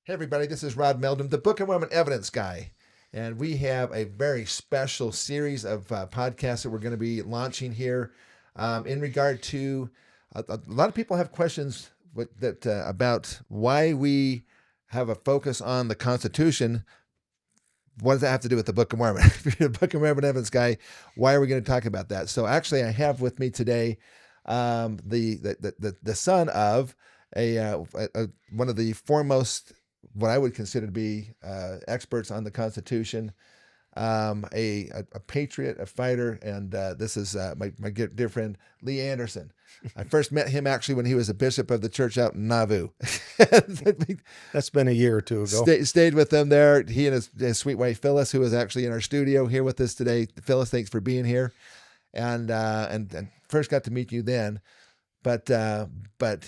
Hey everybody, this is Rod Meldrum, the Book of Mormon Evidence guy, and we have a very special series of podcasts that we're going to be launching here in regard to a lot of people have questions about why we have a focus on the Constitution. What does that have to do with the Book of Mormon? If you're a Book of Mormon Evidence guy, why are we going to talk about that? So actually, I have with me today the son of one of the foremost, what I would consider to be experts on the Constitution, a patriot, a fighter, and this is my dear friend Lee Andersen. I first met him actually when he was a bishop of the church out in Nauvoo. That's been a year or two ago. Stayed with them there. He and his sweet wife Phyllis, who is actually in our studio here with us today. Phyllis, thanks for being here, and first got to meet you then, but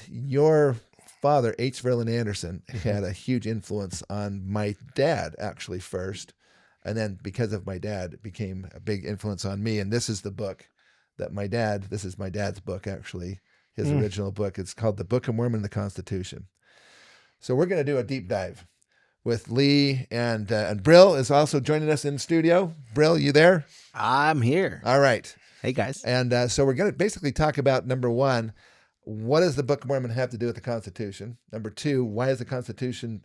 your father, H. Verlan Andersen, had a huge influence on my dad, actually, first. And then because of my dad, it became a big influence on me. And this is the book that this is my dad's book, actually, his original book. It's called The Book of Mormon and the Constitution. So we're going to do a deep dive with Lee, and Brill is also joining us in the studio. Brill, you there? I'm here. All right. Hey, guys. And so we're going to basically talk about, number one, what does the Book of Mormon have to do with the Constitution? Number two, why is the Constitution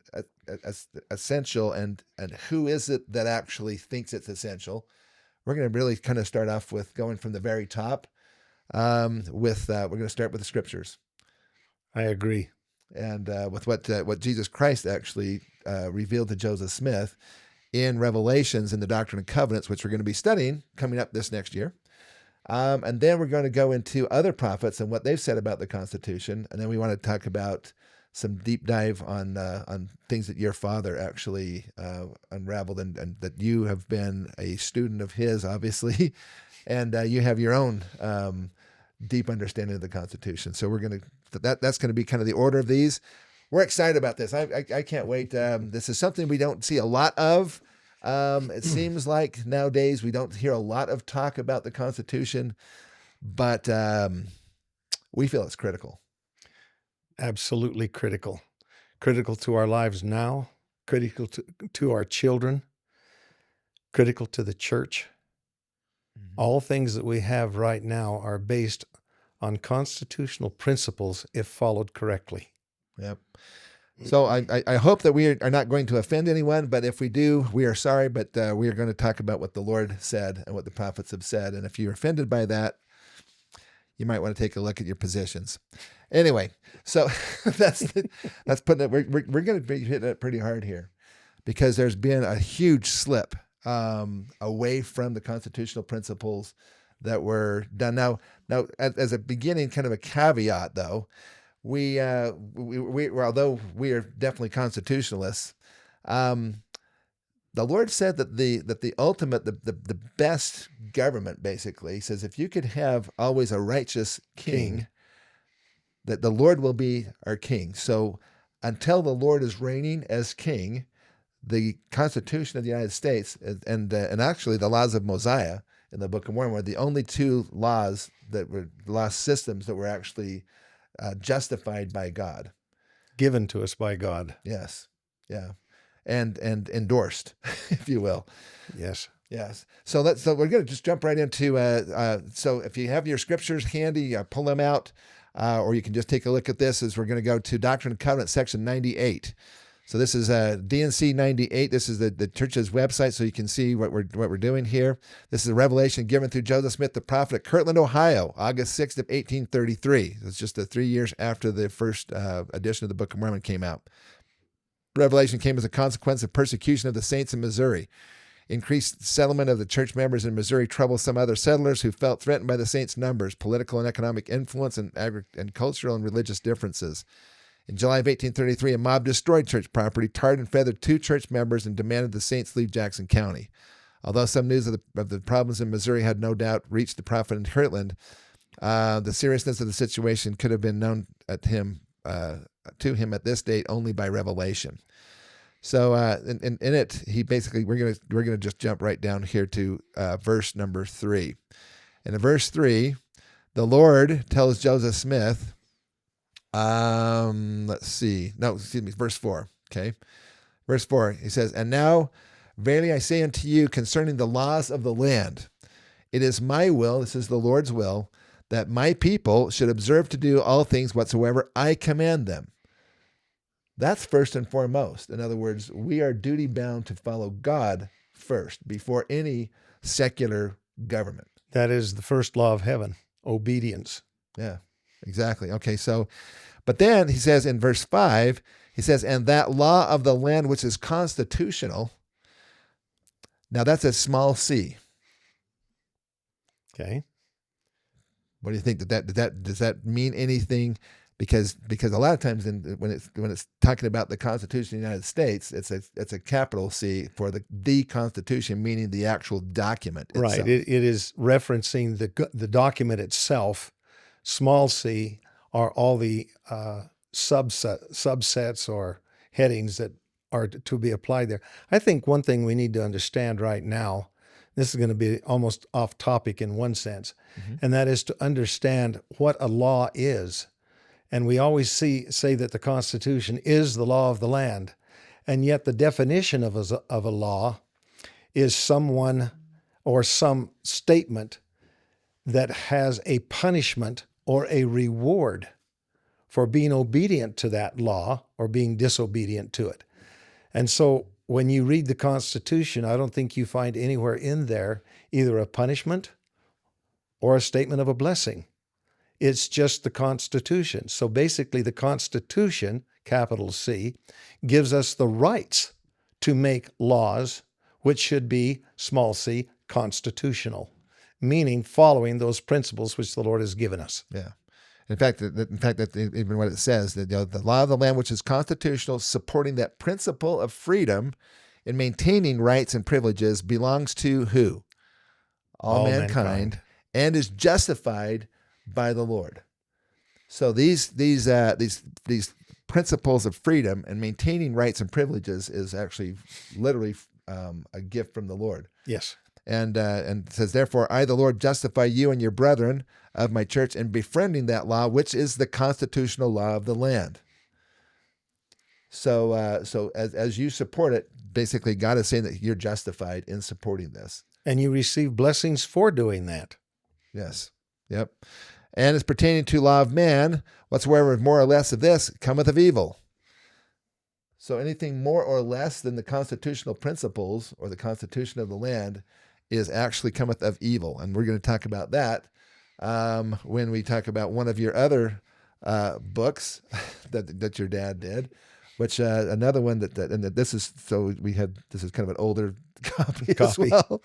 essential, and who is it that actually thinks it's essential? We're going to really kind of start off with going from the very top. We're going to start with the Scriptures. I agree. And with what Jesus Christ actually revealed to Joseph Smith in Revelations in the Doctrine and Covenants, which we're going to be studying coming up this next year. And then we're going to go into other prophets and what they've said about the Constitution. And then we want to talk about some deep dive on things that your father actually unraveled, and that you have been a student of his, obviously, and you have your own deep understanding of the Constitution. So we're going to that's going to be kind of the order of these. We're excited about this. I can't wait. This is something we don't see a lot of. It seems like nowadays we don't hear a lot of talk about the Constitution, but we feel it's critical. Absolutely critical. Critical to our lives now, critical to our children, critical to the church. Mm-hmm. All things that we have right now are based on constitutional principles if followed correctly. Yep. So I hope that we are not going to offend anyone, but if we do, we are sorry, but we are going to talk about what the Lord said and what the prophets have said. And if you're offended by that, you might want to take a look at your positions. Anyway, so that's putting it, we're going to be hitting it pretty hard here, because there's been a huge slip away from the constitutional principles that were done. Now as a beginning, kind of a caveat though, we although we are definitely constitutionalists, the Lord said that the ultimate, the best government, basically, says if you could have always a righteous king, that the Lord will be our king. So until the Lord is reigning as king, the Constitution of the United States and actually the laws of Mosiah in the Book of Mormon were the only two law systems that were actually justified by God, given to us by God. Yes, yeah, and endorsed, if you will. Yes. So we're going to just jump right into. So if you have your scriptures handy, pull them out, or you can just take a look at this. As we're going to go to Doctrine and Covenants, section 98. So this is DNC 98. This is the church's website, so you can see what we're doing here. This is a revelation given through Joseph Smith, the prophet, at Kirtland, Ohio, August 6th of 1833. It's just 3 years after the first edition of the Book of Mormon came out. Revelation came as a consequence of persecution of the saints in Missouri. Increased settlement of the church members in Missouri troubled some other settlers who felt threatened by the saints' numbers, political and economic influence, and cultural and religious differences. In July of 1833, a mob destroyed church property, tarred and feathered 2 church members, and demanded the saints leave Jackson County. Although some news of the problems in Missouri had no doubt reached the prophet in Kirtland, the seriousness of the situation could have been known to him at this date only by revelation. So in it, he basically we're gonna just jump right down here to verse number 3. And in verse 3, the Lord tells Joseph Smith. Verse 4. Okay. Verse 4, he says, "And now, verily I say unto you concerning the laws of the land, it is my will," this is the Lord's will, "that my people should observe to do all things whatsoever I command them." That's first and foremost. In other words, we are duty bound to follow God first before any secular government. That is the first law of heaven, obedience. Yeah, exactly. Okay, so, but then he says in verse 5, he says, "And that law of the land which is constitutional," now that's a small c. Okay. What do you think? Does that mean anything? Because a lot of times when it's talking about the Constitution of the United States, it's a capital C for the Constitution, meaning the actual document itself. Right. It is referencing the document itself. Small c are all the subsets or headings that are to be applied there. I think one thing we need to understand right now, this is going to be almost off topic in one sense, and that is to understand what a law is. And we always say that the Constitution is the law of the land, and yet the definition of a law is someone or some statement that has a punishment or a reward for being obedient to that law or being disobedient to it. And so when you read the Constitution, I don't think you find anywhere in there either a punishment or a statement of a blessing. It's just the Constitution. So basically the Constitution, capital C, gives us the rights to make laws which should be, small c, constitutional, meaning following those principles which the Lord has given us. Yeah. In fact, that even what it says, that the law of the land which is constitutional, supporting that principle of freedom and maintaining rights and privileges, belongs to who? All mankind, and is justified by the Lord. So these principles of freedom and maintaining rights and privileges is actually literally a gift from the Lord. Yes. And it says, "Therefore I, the Lord, justify you and your brethren of my church in befriending that law, which is the constitutional law of the land." So as you support it, basically God is saying that you're justified in supporting this. And you receive blessings for doing that. Yes. Yep. "And as pertaining to law of man, whatsoever is more or less of this cometh of evil." So anything more or less than the constitutional principles or the constitution of the land is actually cometh of evil. And we're going to talk about that when we talk about one of your other books that your dad did, which another one this is kind of an older copy as well.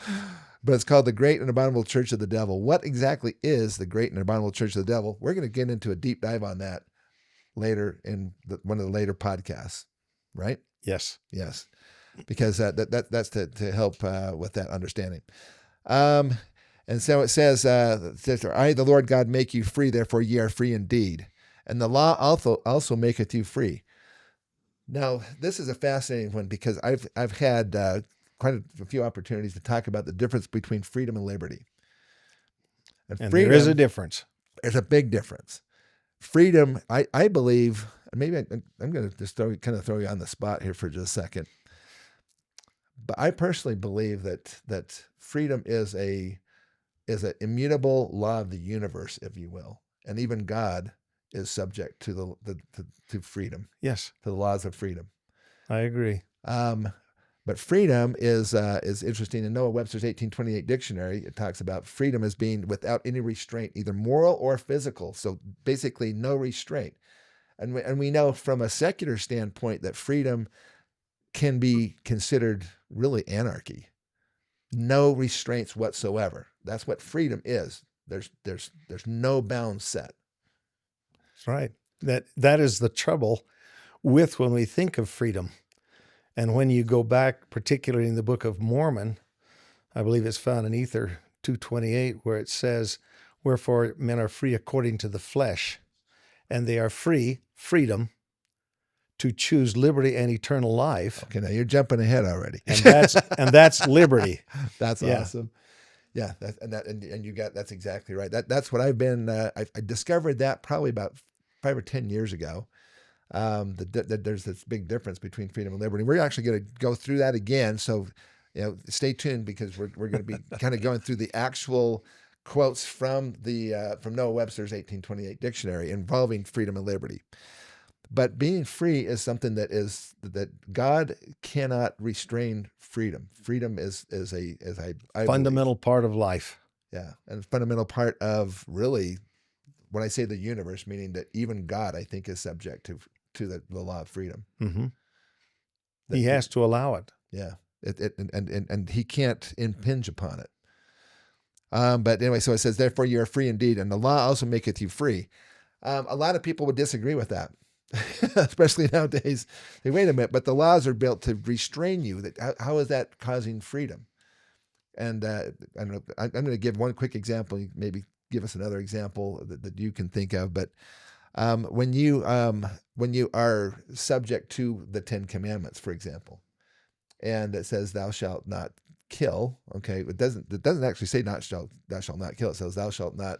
But it's called The Great and Abominable Church of the Devil. What exactly is the Great and Abominable Church of the Devil? We're going to get into a deep dive on that later in one of the later podcasts, right? Yes. Yes. Because that's to help with that understanding. And so it says, "I, the Lord God, make you free, therefore ye are free indeed. And the law also maketh you free." Now, this is a fascinating one because I've had quite a few opportunities to talk about the difference between freedom and liberty. And freedom, there is a difference. There's a big difference. Freedom, I believe, maybe I'm going to just throw you on the spot here for just a second. But I personally believe that freedom is an immutable law of the universe, if you will, and even God is subject to to freedom. Yes, to the laws of freedom. I agree. But freedom is interesting. In Noah Webster's 1828 dictionary, it talks about freedom as being without any restraint, either moral or physical. So basically, no restraint. And we know from a secular standpoint that freedom can be considered really anarchy. No restraints whatsoever. That's what freedom is. There's no bounds set. That's right. That is the trouble with when we think of freedom. And when you go back, particularly in the Book of Mormon, I believe it's found in Ether 228, where it says, "Wherefore men are free according to the flesh, and they are freedom, to choose liberty and eternal life." Okay, now you're jumping ahead already. And that's liberty. That's awesome. Yeah, that's exactly right. That's what I've been. I discovered that probably about 5 or 10 years ago. There's this big difference between freedom and liberty. We're actually going to go through that again. So, stay tuned, because we're going to be kind of going through the actual quotes from Noah Webster's 1828 dictionary involving freedom and liberty. But being free is something that God cannot restrain freedom. Freedom is I Fundamental part of life. Yeah, and a fundamental part of, really, when I say the universe, meaning that even God, I think, is subject to the law of freedom. Mm-hmm. He has to allow it. Yeah, and he can't impinge upon it. But anyway, so it says, therefore you are free indeed, and the law also maketh you free. A lot of people would disagree with that, especially nowadays. They wait a minute, but the laws are built to restrain you. How is that causing freedom? And I don't know. I'm going to give one quick example. Maybe give us another example that you can think of. But when you are subject to the Ten Commandments, for example, and it says thou shalt not kill. Okay, it doesn't actually say thou shalt not kill. It says thou shalt not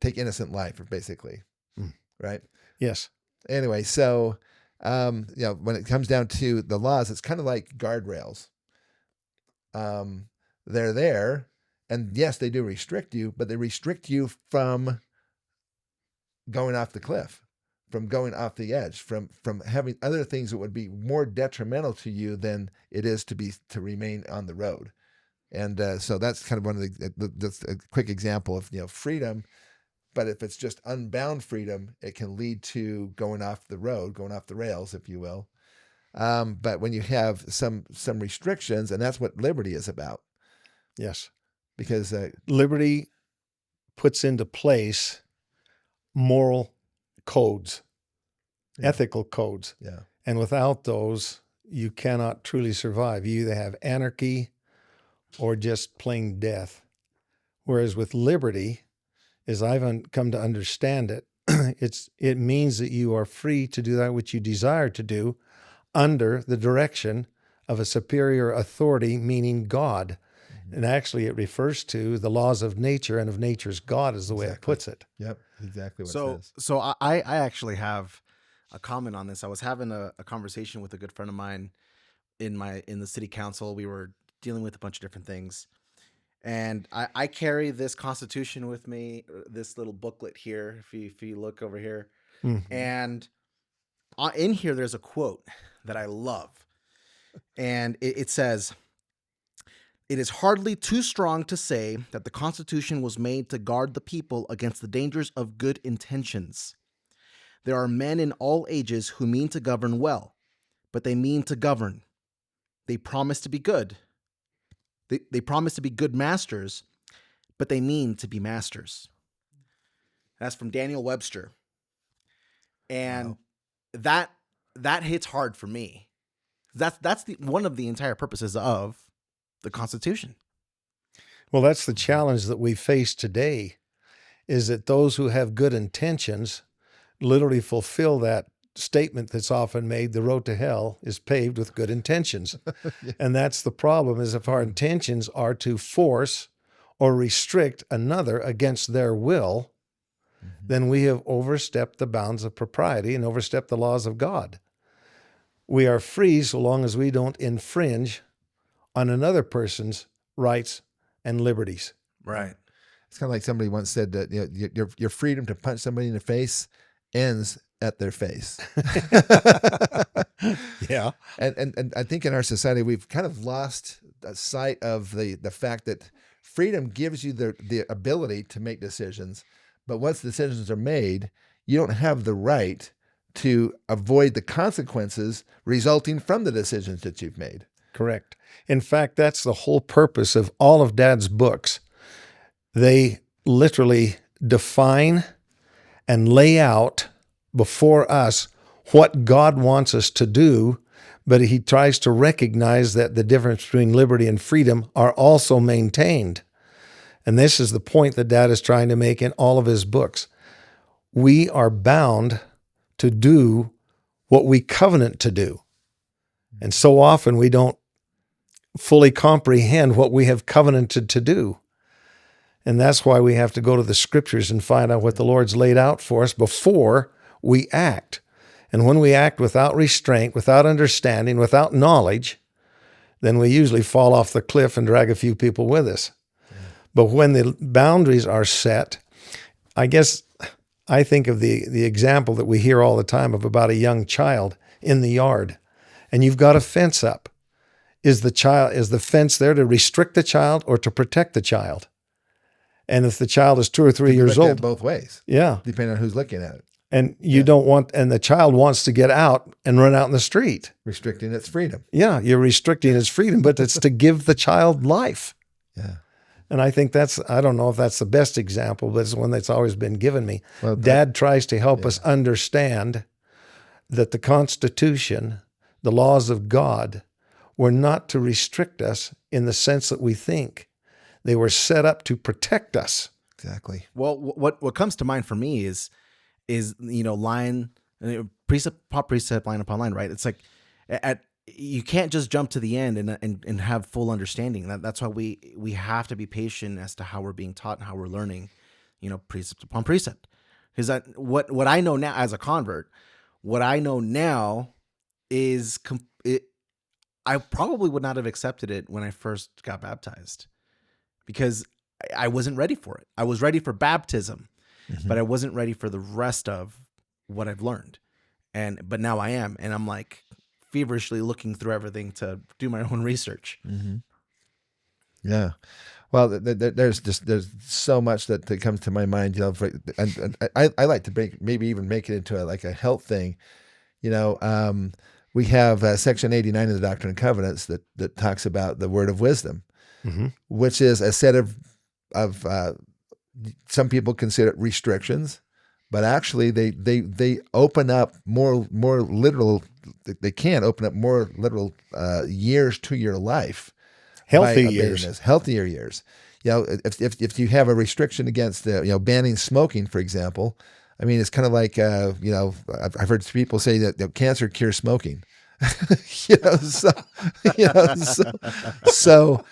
take innocent life, basically, right? Yes. Anyway, so when it comes down to the laws, it's kind of like guardrails. They're there, and yes, they do restrict you, but they restrict you from going off the cliff, from going off the edge, from having other things that would be more detrimental to you than it is to remain on the road. And so that's kind of one of that's a quick example of freedom. But if it's just unbound freedom, it can lead to going off the road, going off the rails, if you will. But when you have some restrictions, and that's what liberty is about. Yes. Because liberty puts into place moral codes, ethical codes. Yeah. And without those, you cannot truly survive. You either have anarchy or just plain death. Whereas with liberty, as I've come to understand it, it means that you are free to do that which you desire to do under the direction of a superior authority, meaning God. Mm-hmm. And actually it refers to the laws of nature, and of nature's God is the way it puts it. Yep, exactly what it says. So I actually have a comment on this. I was having a conversation with a good friend of mine in the city council. We were dealing with a bunch of different things. And I carry this Constitution with me, this little booklet here, if you look over here. Mm-hmm. And in here, there's a quote that I love. And it says, "It is hardly too strong to say that the Constitution was made to guard the people against the dangers of good intentions. There are men in all ages who mean to govern well, but they mean to govern. They promise to be good. They promise to be good masters, but they mean to be masters." That's from Daniel Webster. And wow. that hits hard for me. That's one of the entire purposes of the Constitution. Well, that's the challenge that we face today, is that those who have good intentions literally fulfill that statement that's often made: the road to hell is paved with good intentions. Yeah. And that's the problem, is if our intentions are to force or restrict another against their will, mm-hmm. then we have overstepped the bounds of propriety and overstepped the laws of God. We are free so long as we don't infringe on another person's rights and liberties. Right. It's kind of like somebody once said that your freedom to punch somebody in the face ends at their face. Yeah. And I think in our society, we've kind of lost sight of the fact that freedom gives you the ability to make decisions, but once decisions are made, you don't have the right to avoid the consequences resulting from the decisions that you've made. Correct. In fact, that's the whole purpose of all of Dad's books. They literally define and lay out before us what God wants us to do, but he tries to recognize that the difference between liberty and freedom are also maintained. And this is the point that Dad is trying to make in all of his books. We are bound to do what we covenant to do. And so often we don't fully comprehend what we have covenanted to do. And that's why we have to go to the Scriptures and find out what the Lord's laid out for us before we act. And when we act without restraint, without understanding, without knowledge, then we usually fall off the cliff and drag a few people with us. But when the boundaries are set, I guess I think of the example that we hear all the time of about a young child in the yard, and you've got a fence up. Is the fence there to restrict the child or to protect the child? And if the child is 2 or 3 years Look at old, it both ways, yeah, depending on who's looking at it. and you don't want, and the child wants to get out and run out in the street. Restricting its freedom. Yeah, you're restricting its freedom, but it's to give the child life. Yeah. And I think I don't know if that's the best example, but it's one that's always been given me. Well, Dad tries to help us understand that the Constitution, the laws of God, were not to restrict us in the sense that we think. They were set up to protect us. Exactly. Well, what comes to mind for me is precept upon precept, line upon line, right? It's like you can't just jump to the end and have full understanding. That's why we have to be patient as to how we're being taught and how we're learning, precept upon precept. Because what I know now as a convert, what I know now is I probably would not have accepted it when I first got baptized, because I wasn't ready for it. I was ready for baptism, but I wasn't ready for the rest of what I've learned. But now I am, and I'm like feverishly looking through everything to do my own research. Mm-hmm. Yeah. Well, there's so much that comes to my mind, and I like to maybe even make it into a health thing. We have Section 89 of the Doctrine and Covenants that talks about the word of wisdom, which is a set of some people consider it restrictions, but actually they open up more literal. They can open up more literal years to your life, healthier years. If you have a restriction against banning smoking, for example, I mean, it's kind of like I've heard people say that cancer cures smoking. So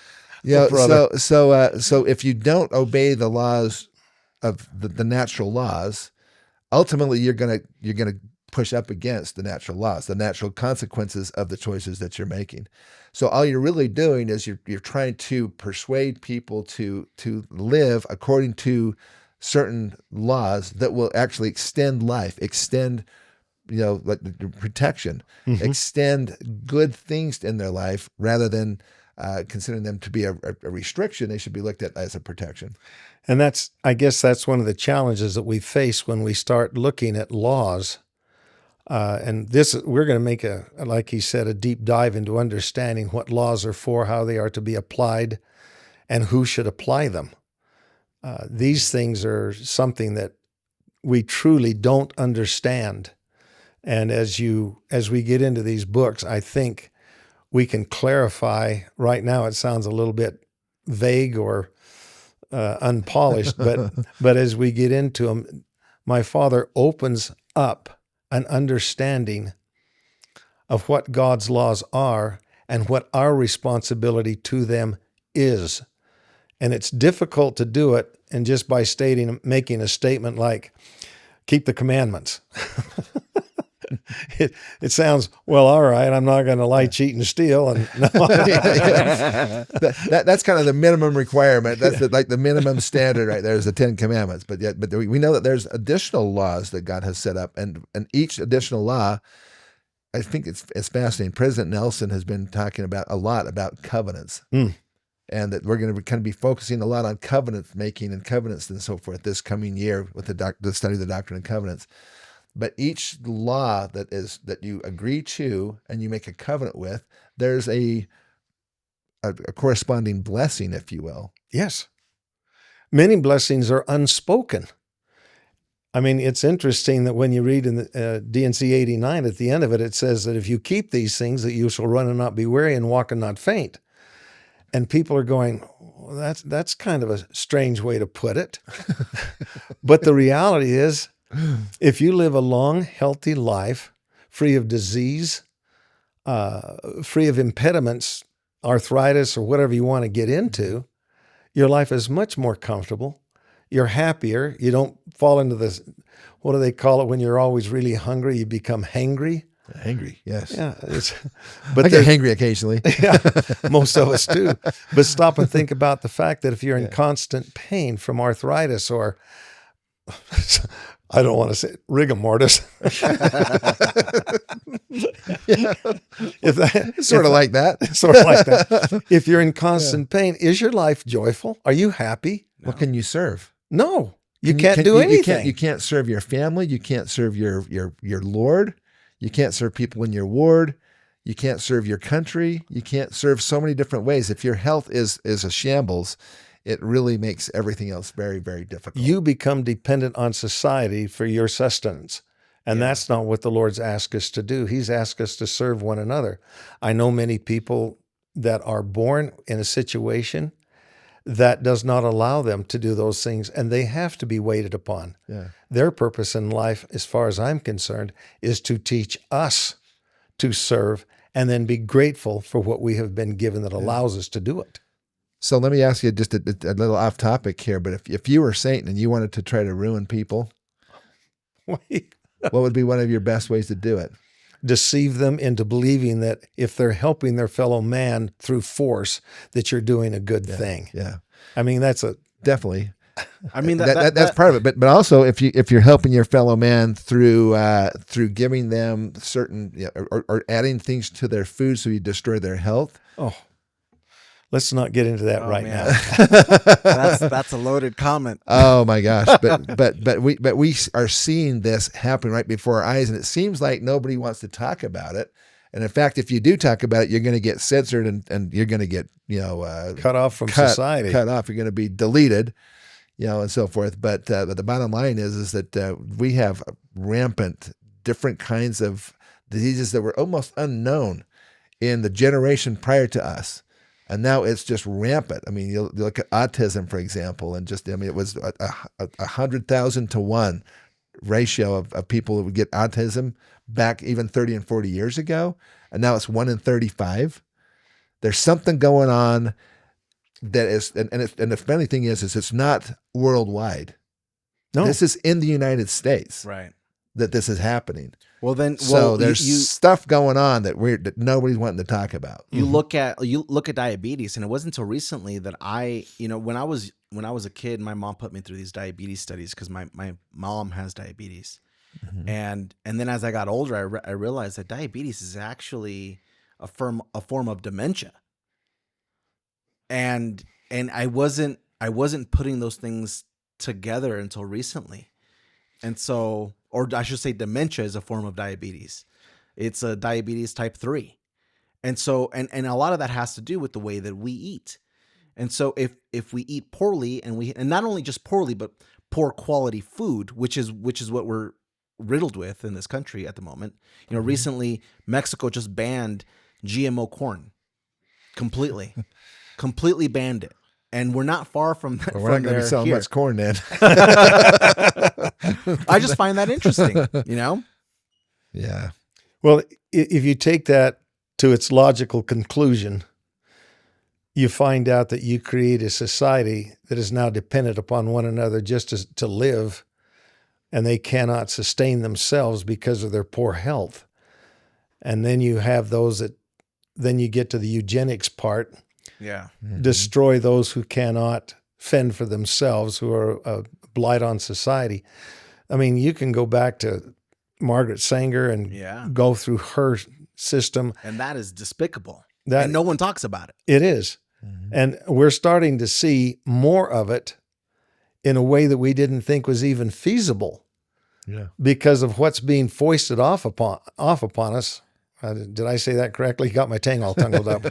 if you don't obey the laws of the natural laws, ultimately you're gonna push up against the natural laws, the natural consequences of the choices that you're making. So all you're really doing is you're trying to persuade people to live according to certain laws that will actually extend life, extend protection, extend good things in their life, rather than considering them to be a restriction. They should be looked at as a protection. And I guess that's one of the challenges that we face when we start looking at laws. And we're going to make like he said, a deep dive into understanding what laws are for, how they are to be applied, and who should apply them. These things are something that we truly don't understand. And as we get into these books, I think we can clarify. Right now, it sounds a little bit vague or unpolished, but as we get into them, my father opens up an understanding of what God's laws are and what our responsibility to them is. And it's difficult to do it, and just by making a statement like, keep the commandments. It sounds, well, all right, I'm not going to lie, cheat, and steal. And no. That's kind of the minimum requirement. That's the minimum standard right there is the 10 Commandments. But we know that there's additional laws that God has set up, and each additional law, I think it's fascinating. President Nelson has been talking a lot about covenants. And that we're going to kind of be focusing a lot on covenant making and covenants and so forth this coming year with the study of the Doctrine and Covenants. But each law that you agree to and you make a covenant with, there's a corresponding blessing, if you will. Yes. Many blessings are unspoken. I mean, it's interesting that when you read in the D&C 89, at the end of it, it says that if you keep these things, that you shall run and not be weary and walk and not faint. And people are going, well, that's kind of a strange way to put it. But the reality is, if you live a long, healthy life, free of disease, free of impediments, arthritis, or whatever you want to get into, your life is much more comfortable. You're happier. You don't fall into this, what do they call it when you're always really hungry? You become hangry. Hangry, yes. Yeah. But I get hangry occasionally. Yeah, most of us do. But stop and think about the fact that if you're in constant pain from arthritis or, I don't want to say it, rigor mortis. Sort of like that. Sort of like that. If you're in constant pain, is your life joyful? Are you happy? No. What can you serve? No, you can't do anything. You can't serve your family. You can't serve your Lord. You can't serve people in your ward. You can't serve your country. You can't serve so many different ways. If your health is a shambles, it really makes everything else very, very difficult. You become dependent on society for your sustenance. And that's not what the Lord's asked us to do. He's asked us to serve one another. I know many people that are born in a situation that does not allow them to do those things, and they have to be waited upon. Yeah. Their purpose in life, as far as I'm concerned, is to teach us to serve and then be grateful for what we have been given that allows us to do it. So let me ask you just a little off topic here, but if you were Satan and you wanted to try to ruin people, what would be one of your best ways to do it? Deceive them into believing that if they're helping their fellow man through force, that you're doing a good thing. Yeah. I mean, that's definitely. I mean, that's part of it. But also if you're helping your fellow man through giving them certain or adding things to their food so you destroy their health. Oh, let's not get into that now. That's a loaded comment. Oh my gosh! But we are seeing this happen right before our eyes, and it seems like nobody wants to talk about it. And in fact, if you do talk about it, you're going to get censored and you're going to get cut off from society. Cut off. You're going to be deleted, and so forth. But the bottom line is that we have rampant different kinds of diseases that were almost unknown in the generation prior to us. And now it's just rampant. I mean, you look at autism, for example, and it was 100,000 to 1 ratio of people who would get autism back even 30 and 40 years ago. And now it's 1 in 35. There's something going on that is, and the funny thing is it's not worldwide. No. This is in the United States. Right. That this is happening. So there's stuff going on that nobody's wanting to talk about. You look at diabetes, and it wasn't until recently that when I was a kid, my mom put me through these diabetes studies because my mom has diabetes, and then as I got older, I realized that diabetes is actually a form of dementia, and I wasn't putting those things together until recently, and so. Or I should say dementia is a form of diabetes. It's a diabetes type 3. And so, and a lot of that has to do with the way that we eat. And so if we eat poorly and not only just poorly, but poor quality food, which is what we're riddled with in this country at the moment. Recently Mexico just banned GMO corn completely banned it. And we're not far from that. Well, we're not going to be selling much corn then. I just find that interesting, Yeah. Well, if you take that to its logical conclusion, you find out that you create a society that is now dependent upon one another just to live, and they cannot sustain themselves because of their poor health. And then you have those then you get to the eugenics part. Yeah. Destroy those who cannot fend for themselves, who are a blight on society. I mean, you can go back to Margaret Sanger and go through her system. And that is despicable. And no one talks about it. It is. Mm-hmm. And we're starting to see more of it in a way that we didn't think was even feasible. Yeah. Because of what's being foisted off upon us. Did I say that correctly? Got my tongue all tangled up.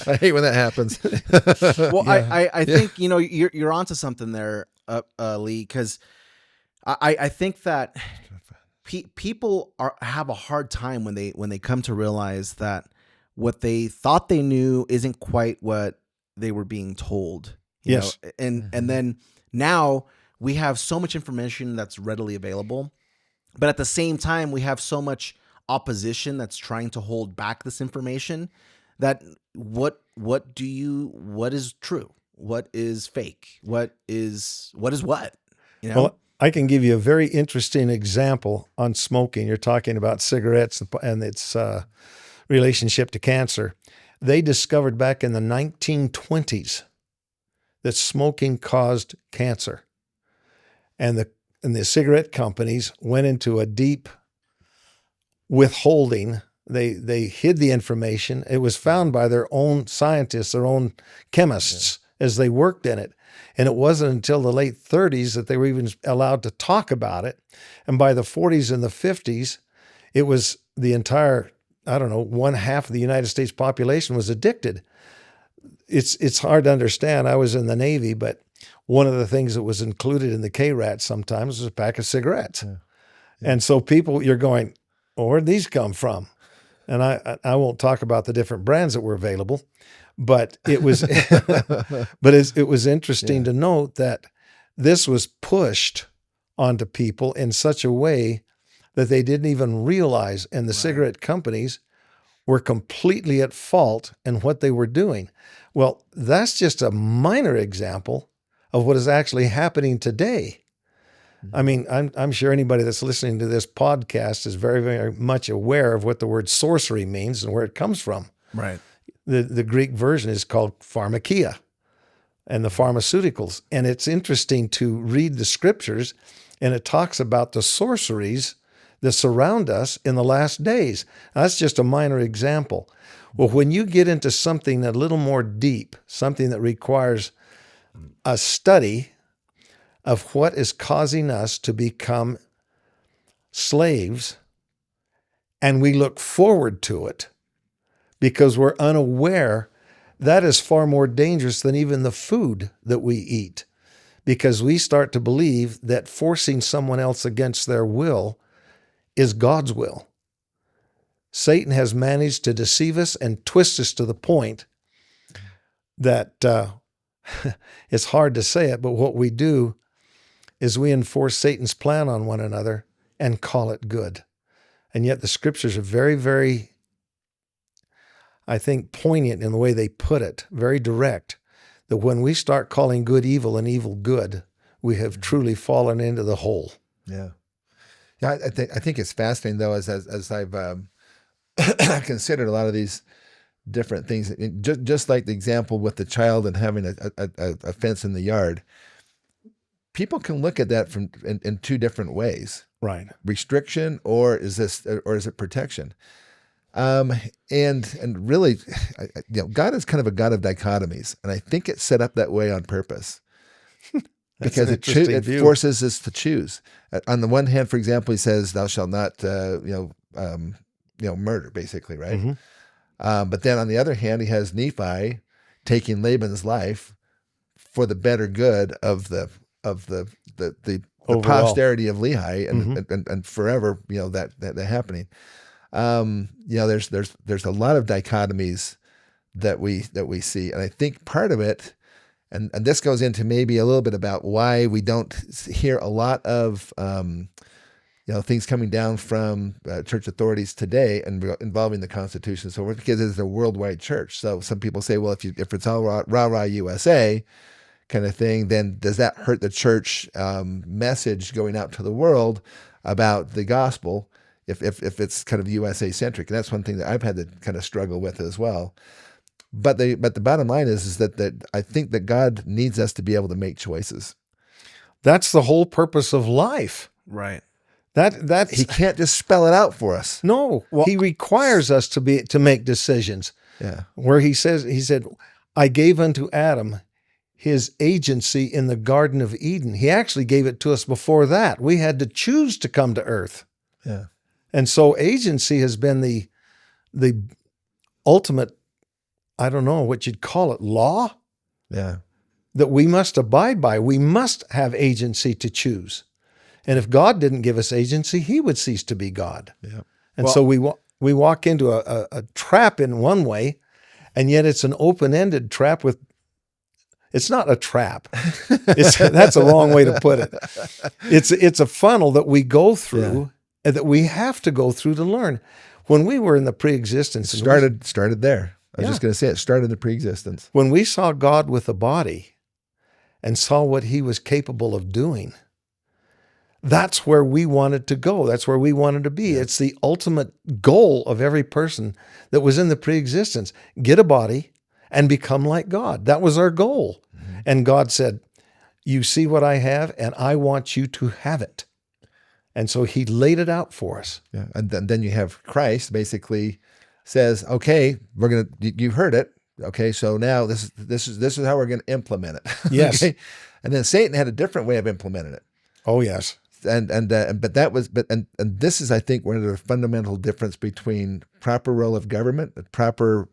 I hate when that happens. Well, yeah. I think you're onto something there, Lee, because I think that people have a hard time when they come to realize that what they thought they knew isn't quite what they were being told. You know? And then now we have so much information that's readily available, but at the same time we have so much opposition that's trying to hold back this information that what is true? what is fake, what is what, you know? Well, I can give you a very interesting example on smoking. You're talking about cigarettes and its relationship to cancer. They discovered back in the 1920s that smoking caused cancer. And the cigarette companies went into a deep withholding. They hid the information. It was found by their own scientists, their own chemists, as they worked in it. And it wasn't until the late 30s that they were even allowed to talk about it. And by the 40s and the 50s, it was the entire, I don't know, 1/2 of the United States population was addicted. It's hard to understand. I was in the Navy, but one of the things that was included in the K-Rat sometimes was a pack of cigarettes. Yeah. Yeah. And so people, you're going, well, where'd these come from? And I won't talk about the different brands that were available, but it was, it was interesting to note that this was pushed onto people in such a way that they didn't even realize, and the cigarette companies were completely at fault in what they were doing. Well, that's just a minor example of what is actually happening today. I mean, I'm sure anybody that's listening to this podcast is very, very much aware of what the word sorcery means and where it comes from. Right. The Greek version is called pharmakia and the pharmaceuticals. And it's interesting to read the scriptures, and it talks about the sorceries that surround us in the last days. Now, that's just a minor example. Well, when you get into something a little more deep, something that requires a study of what is causing us to become slaves, and we look forward to it because we're unaware, that is far more dangerous than even the food that we eat, because we start to believe that forcing someone else against their will is God's will. Satan has managed to deceive us and twist us to the point that it's hard to say it, but what we do is we enforce Satan's plan on one another and call it good. And yet the scriptures are very, very, I think, poignant in the way they put it, very direct, that when we start calling good evil and evil good, we have truly fallen into the hole. Yeah. Yeah, I think it's fascinating, though, as I've considered a lot of these different things, just like the example with the child and having a fence in the yard. People can look at that in two different ways. Right. Restriction, or is it protection? And really, God is kind of a God of dichotomies, and I think it's set up that way on purpose. Because it forces us to choose. On the one hand, for example, he says, "Thou shalt not, murder," basically, right? Mm-hmm. But then on the other hand, he has Nephi taking Laban's life for the better good of the posterity of Lehi and forever, that happening. There's a lot of dichotomies that we see, and I think part of it. And this goes into maybe a little bit about why we don't hear a lot of things coming down from church authorities today and involving the Constitution. So because it's a worldwide church. So some people say, well, if it's all rah USA kind of thing, then does that hurt the church message going out to the world about the gospel if it's kind of USA centric? And that's one thing that I've had to kind of struggle with as well. But the bottom line is that I think that God needs us to be able to make choices. That's the whole purpose of life. Right. That He can't just spell it out for us. No, he requires us to make decisions. Yeah. Where he said, "I gave unto Adam his agency in the Garden of Eden." He actually gave it to us before that. We had to choose to come to earth. Yeah. And so agency has been the ultimate, I don't know what you'd call it, law? Yeah. That we must abide by. We must have agency to choose. And if God didn't give us agency, he would cease to be God. Yeah. And so we walk into a trap in one way, and yet it's an open-ended trap it's not a trap. That's a wrong way to put it. It's a funnel that we go through, and that we have to go through to learn. When we were in the pre-existence, started there. I was just going to say it started in the pre-existence. When we saw God with a body and saw what he was capable of doing, that's where we wanted to go. That's where we wanted to be. Yeah. It's the ultimate goal of every person that was in the pre-existence. Get a body and become like God. That was our goal. Mm-hmm. And God said, you see what I have, and I want you to have it. And so he laid it out for us. Yeah. And then you have Christ basically says, okay, you heard it. Okay, so now this is how we're going to implement it. Yes. Okay? And then Satan had a different way of implementing it. Oh, yes. And this is, I think, one of the fundamental difference between proper role of government, the proper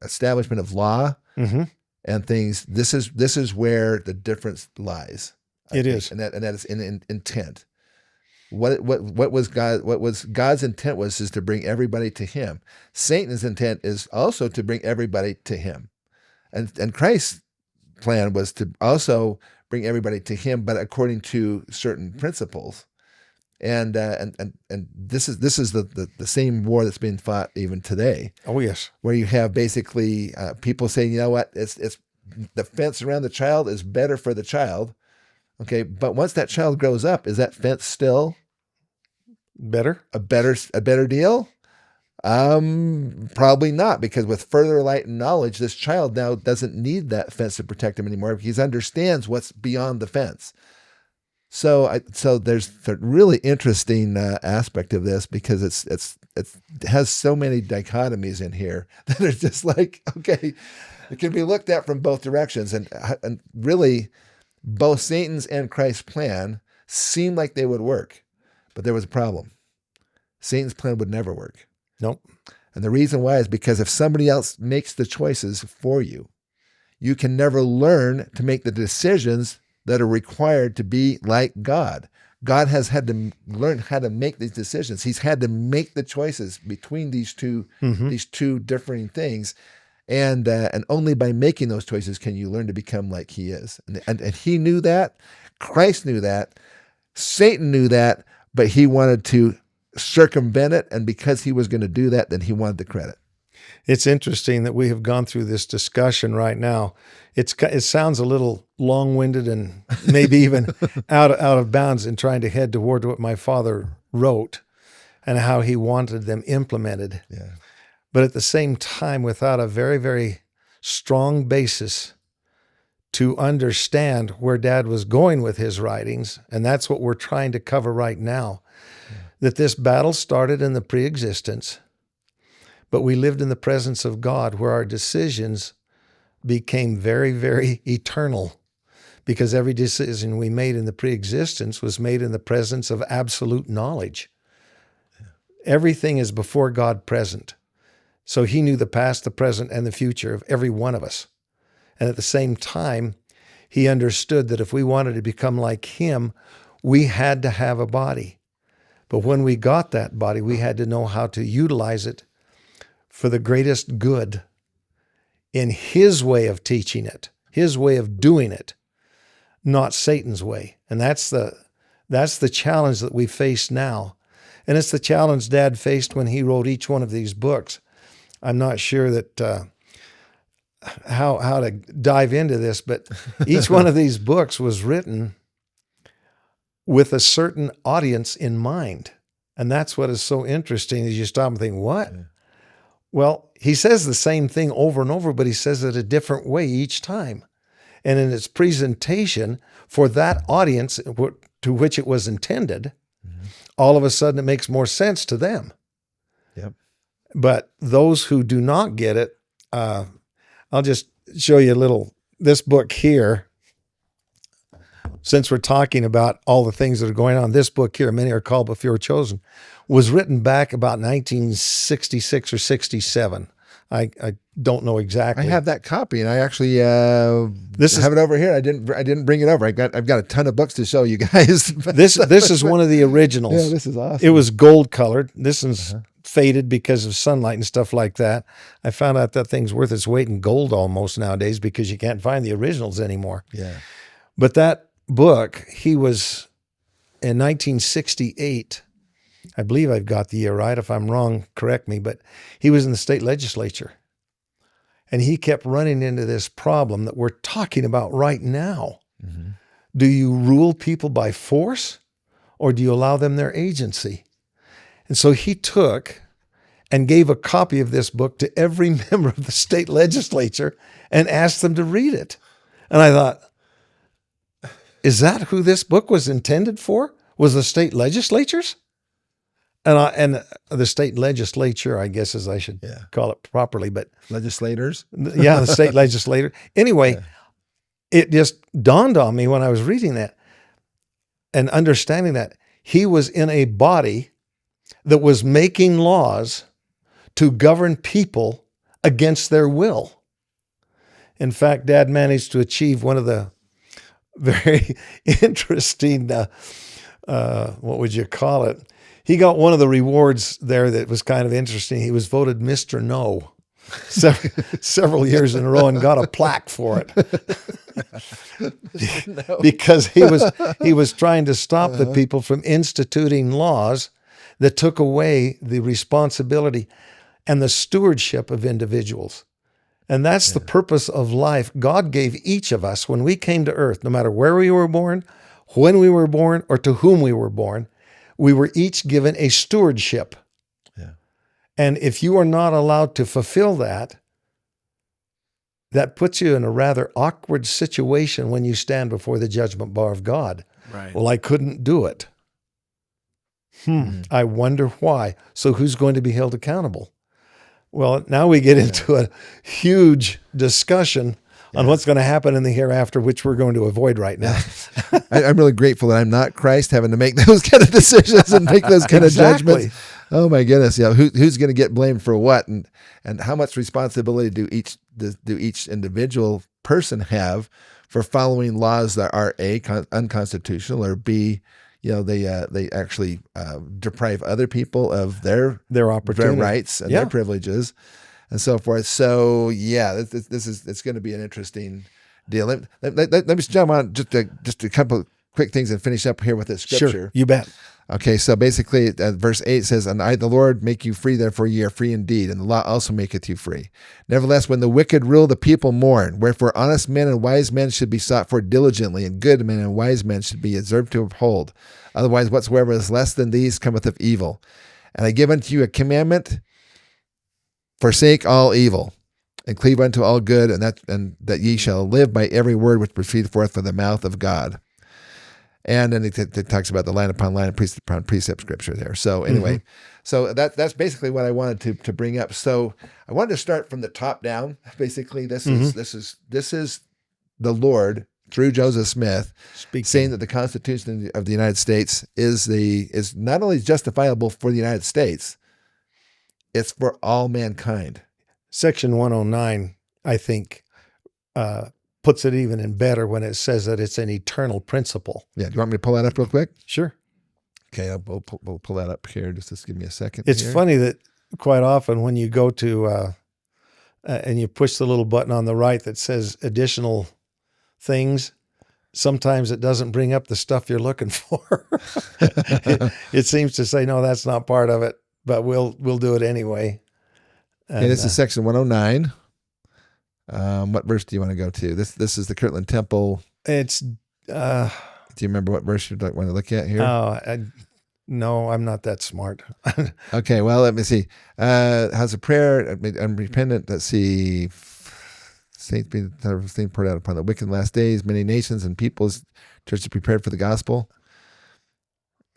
establishment of law, mm-hmm. and things. This is where the difference lies. I think. And that is in intent. What was God's intent is to bring everybody to him. Satan's intent is also to bring everybody to him. And Christ's plan was to also bring everybody to him, but according to certain principles. And this is the same war that's being fought even today. Oh, yes. Where you have basically people saying, you know what, it's the fence around the child is better for the child. Okay, but once that child grows up, is that fence still better? A better deal? Probably not, because with further light and knowledge, this child now doesn't need that fence to protect him anymore because he understands what's beyond the fence. So there's a really interesting aspect of this, because it has so many dichotomies in here that are just like, okay, it can be looked at from both directions, and really both Satan's and Christ's plan seemed like they would work, but there was a problem. Satan's plan would never work. Nope. And the reason why is because if somebody else makes the choices for you, you can never learn to make the decisions that are required to be like God. God has had to learn how to make these decisions. He's had to make the choices between these two differing things. And only by making those choices can you learn to become like he is. And he knew that. Christ knew that. Satan knew that, but he wanted to circumvent it. And because he was going to do that, then he wanted the credit. It's interesting that we have gone through this discussion right now. It sounds a little long-winded and maybe even out of bounds in trying to head toward what my father wrote and how he wanted them implemented. Yeah. But at the same time, without a very, very strong basis to understand where Dad was going with his writings, and that's what we're trying to cover right now, that this battle started in the pre-existence, but we lived in the presence of God where our decisions became very, very eternal, because every decision we made in the pre-existence was made in the presence of absolute knowledge. Yeah. Everything is before God present. So he knew the past, the present, and the future of every one of us. And at the same time, he understood that if we wanted to become like him, we had to have a body. But when we got that body, we had to know how to utilize it for the greatest good in his way of teaching it, his way of doing it, not Satan's way. And that's the challenge that we face now. And it's the challenge Dad faced when he wrote each one of these books. I'm not sure that how to dive into this, but each one of these books was written with a certain audience in mind. And that's what is so interesting, is you stop and think, what? Yeah. Well, he says the same thing over and over, but he says it a different way each time. And in its presentation for that audience to which it was intended, all of a sudden it makes more sense to them. Yep. But those who do not get it, I'll just show you this book here. Since we're talking about all the things that are going on, this book here, Many Are Called But Few Are Chosen, was written back about 1966 or 67. I don't know exactly. I have that copy, and I actually have it over here. I didn't bring it over. I've got a ton of books to show you guys. This is one of the originals. Yeah, this is awesome. It was gold colored. This is faded because of sunlight and stuff like that. I found out that thing's worth its weight in gold almost nowadays because you can't find the originals anymore. Yeah. But that book, he was in 1968. I believe I've got the year right. If I'm wrong, correct me, but he was in the state legislature. And he kept running into this problem that we're talking about right now. Mm-hmm. Do you rule people by force, or do you allow them their agency? And so he took and gave a copy of this book to every member of the state legislature and asked them to read it. And I thought, is that who this book was intended for? Was the state legislatures? And the state legislature, I guess, as I should call it properly, but legislators. Yeah, the state legislator. Anyway, it just dawned on me when I was reading that and understanding that he was in a body that was making laws to govern people against their will. In fact, Dad managed to achieve one of the very interesting, what would you call it? He got one of the rewards there that was kind of interesting. He was voted Mr. No several years in a row and got a plaque for it. Because he was trying to stop the people from instituting laws that took away the responsibility and the stewardship of individuals. And that's the purpose of life. God gave each of us, when we came to earth, no matter where we were born, when we were born, or to whom we were born, we were each given a stewardship. Yeah. And if you are not allowed to fulfill that, that puts you in a rather awkward situation when you stand before the judgment bar of God. Right. Well, I couldn't do it. I wonder why. So who's going to be held accountable? Well, now we get into a huge discussion on what's going to happen in the hereafter, which we're going to avoid right now. I'm really grateful that I'm not Christ, having to make those kind of decisions and make those kind of judgments. Oh my goodness! Yeah, who's going to get blamed for what, and how much responsibility do each individual person have for following laws that are A, unconstitutional, or B, they actually deprive other people of their opportunity, their rights and their privileges, and so forth. So it's going to be an interesting deal. Let me jump on just a couple of quick things and finish up here with this scripture. Sure, you bet. Okay, so basically, verse 8 says, "And I, the Lord, make you free, therefore ye are free indeed, and the law also maketh you free. Nevertheless, when the wicked rule, the people mourn. Wherefore honest men and wise men should be sought for diligently, and good men and wise men should be observed to uphold. Otherwise, whatsoever is less than these cometh of evil. And I give unto you a commandment, forsake all evil, and cleave unto all good, and that ye shall live by every word which proceedeth forth from the mouth of God." And then it talks about the line upon line, precept upon precept scripture there. So anyway, so that's basically what I wanted to bring up. So I wanted to start from the top down. Basically, this is the Lord through Joseph Smith saying that the Constitution of the United States is not only justifiable for the United States, it's for all mankind. Section 109, I think, puts it even in better when it says that it's an eternal principle. Yeah. Do you want me to pull that up real quick? Sure. Okay. We'll pull that up here. Just give me a second. It's funny that quite often when you go to, and you push the little button on the right that says additional things, sometimes it doesn't bring up the stuff you're looking for. It seems to say, no, that's not part of it, but we'll do it anyway. And this is section 109. What verse do you want to go to? This is the Kirtland Temple. It's. Do you remember what verse you want to look at here? No, I'm not that smart. Okay, well, let me see. How's a prayer? I'm repentant. Let's see. Saints be poured out upon the wicked in the last days. Many nations and peoples, churches prepared for the gospel.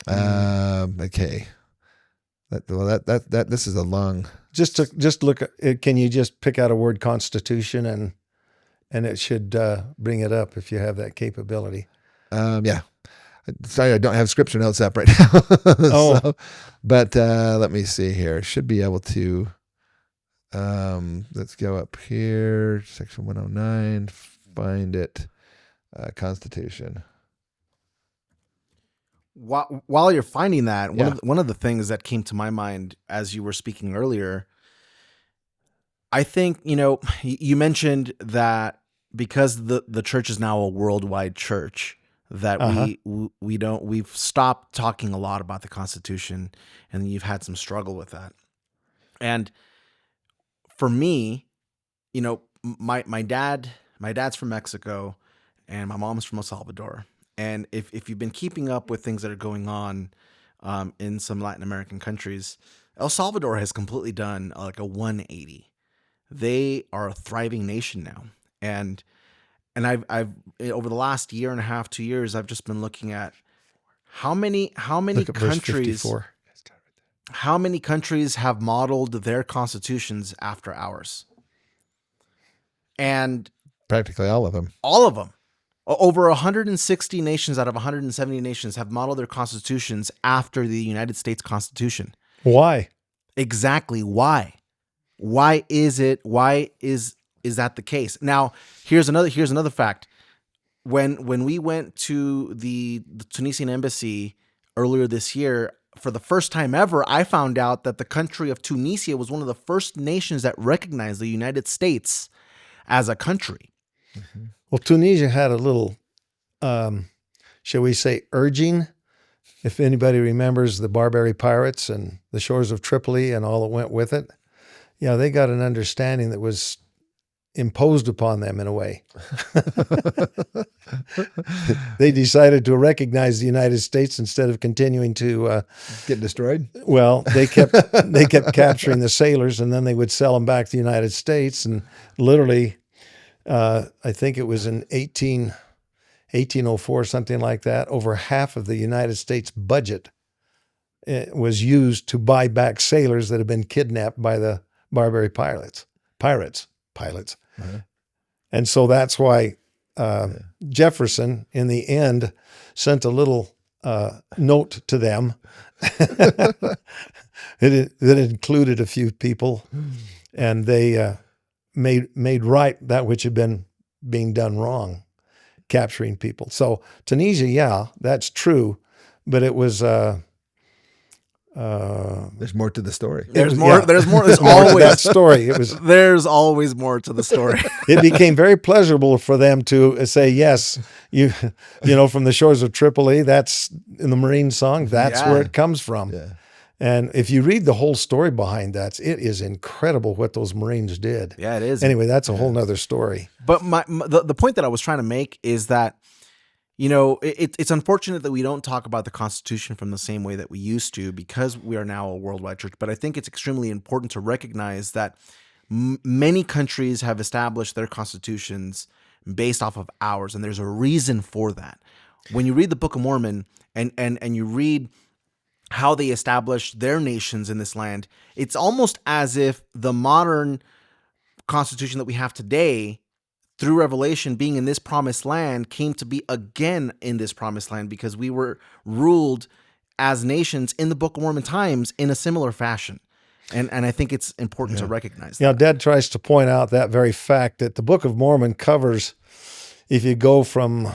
Okay. This is a long. Just look at it. Can you just pick out a word Constitution and it should bring it up if you have that capability. Yeah. Sorry, I don't have scripture notes up right now. But let me see here. Should be able to. Let's go up here. Section 109. Find it. Constitution. While you're finding that, one of the things that came to my mind as you were speaking earlier, I think, you mentioned that because the church is now a worldwide church, that we've stopped talking a lot about the Constitution, and you've had some struggle with that. And for me, you know, my dad's from Mexico, and my mom's from El Salvador. And if you've been keeping up with things that are going on in some Latin American countries, El Salvador has completely done like a 180. They are a thriving nation now, and I've over the last year and a half, 2 years, I've just been looking at how many countries, how many countries have modeled their constitutions after ours, and Practically all of them. all of them. Over 160 nations out of 170 nations have modeled their constitutions after the United States Constitution. Why? Exactly why? Why is that the case? Now, here's another fact. When we went to the Tunisian embassy earlier this year, for the first time ever, I found out that the country of Tunisia was one of the first nations that recognized the United States as a country. Mm-hmm. Well, Tunisia had a little, shall we say, urging. If anybody remembers the Barbary pirates and the shores of Tripoli and all that went with it, yeah, they got an understanding that was imposed upon them in a way. They decided to recognize the United States instead of continuing to get destroyed. Well, they kept capturing the sailors, and then they would sell them back to the United States. And literally, I think it was in 1804, something like that, over half of the United States budget was used to buy back sailors that had been kidnapped by the Barbary pilots. Uh-huh. And so that's why Jefferson, in the end, sent a little note to them that included a few people, and they made right that which had been being done wrong, capturing people. So Tunisia, yeah, that's true, but it was there's more to the story. There's more. There's always that story. There's always more to the story. It became very pleasurable for them to say, yes, you know, from the shores of Tripoli, that's in the Marine song, that's where it comes from. Yeah. And if you read the whole story behind that, it is incredible what those Marines did. Yeah, it is. Anyway, that's a whole nother story. But the point that I was trying to make is that, you know, it's unfortunate that we don't talk about the Constitution from the same way that we used to, because we are now a worldwide church. But I think it's extremely important to recognize that many countries have established their constitutions based off of ours, and there's a reason for that. When you read the Book of Mormon and you read how they established their nations in this land, it's almost as if the modern constitution that we have today, through Revelation, being in this promised land, came to be again in this promised land, because we were ruled as nations in the Book of Mormon times in a similar fashion. And I think it's important to recognize that. You know, Dad tries to point out that very fact that the Book of Mormon covers, if you go from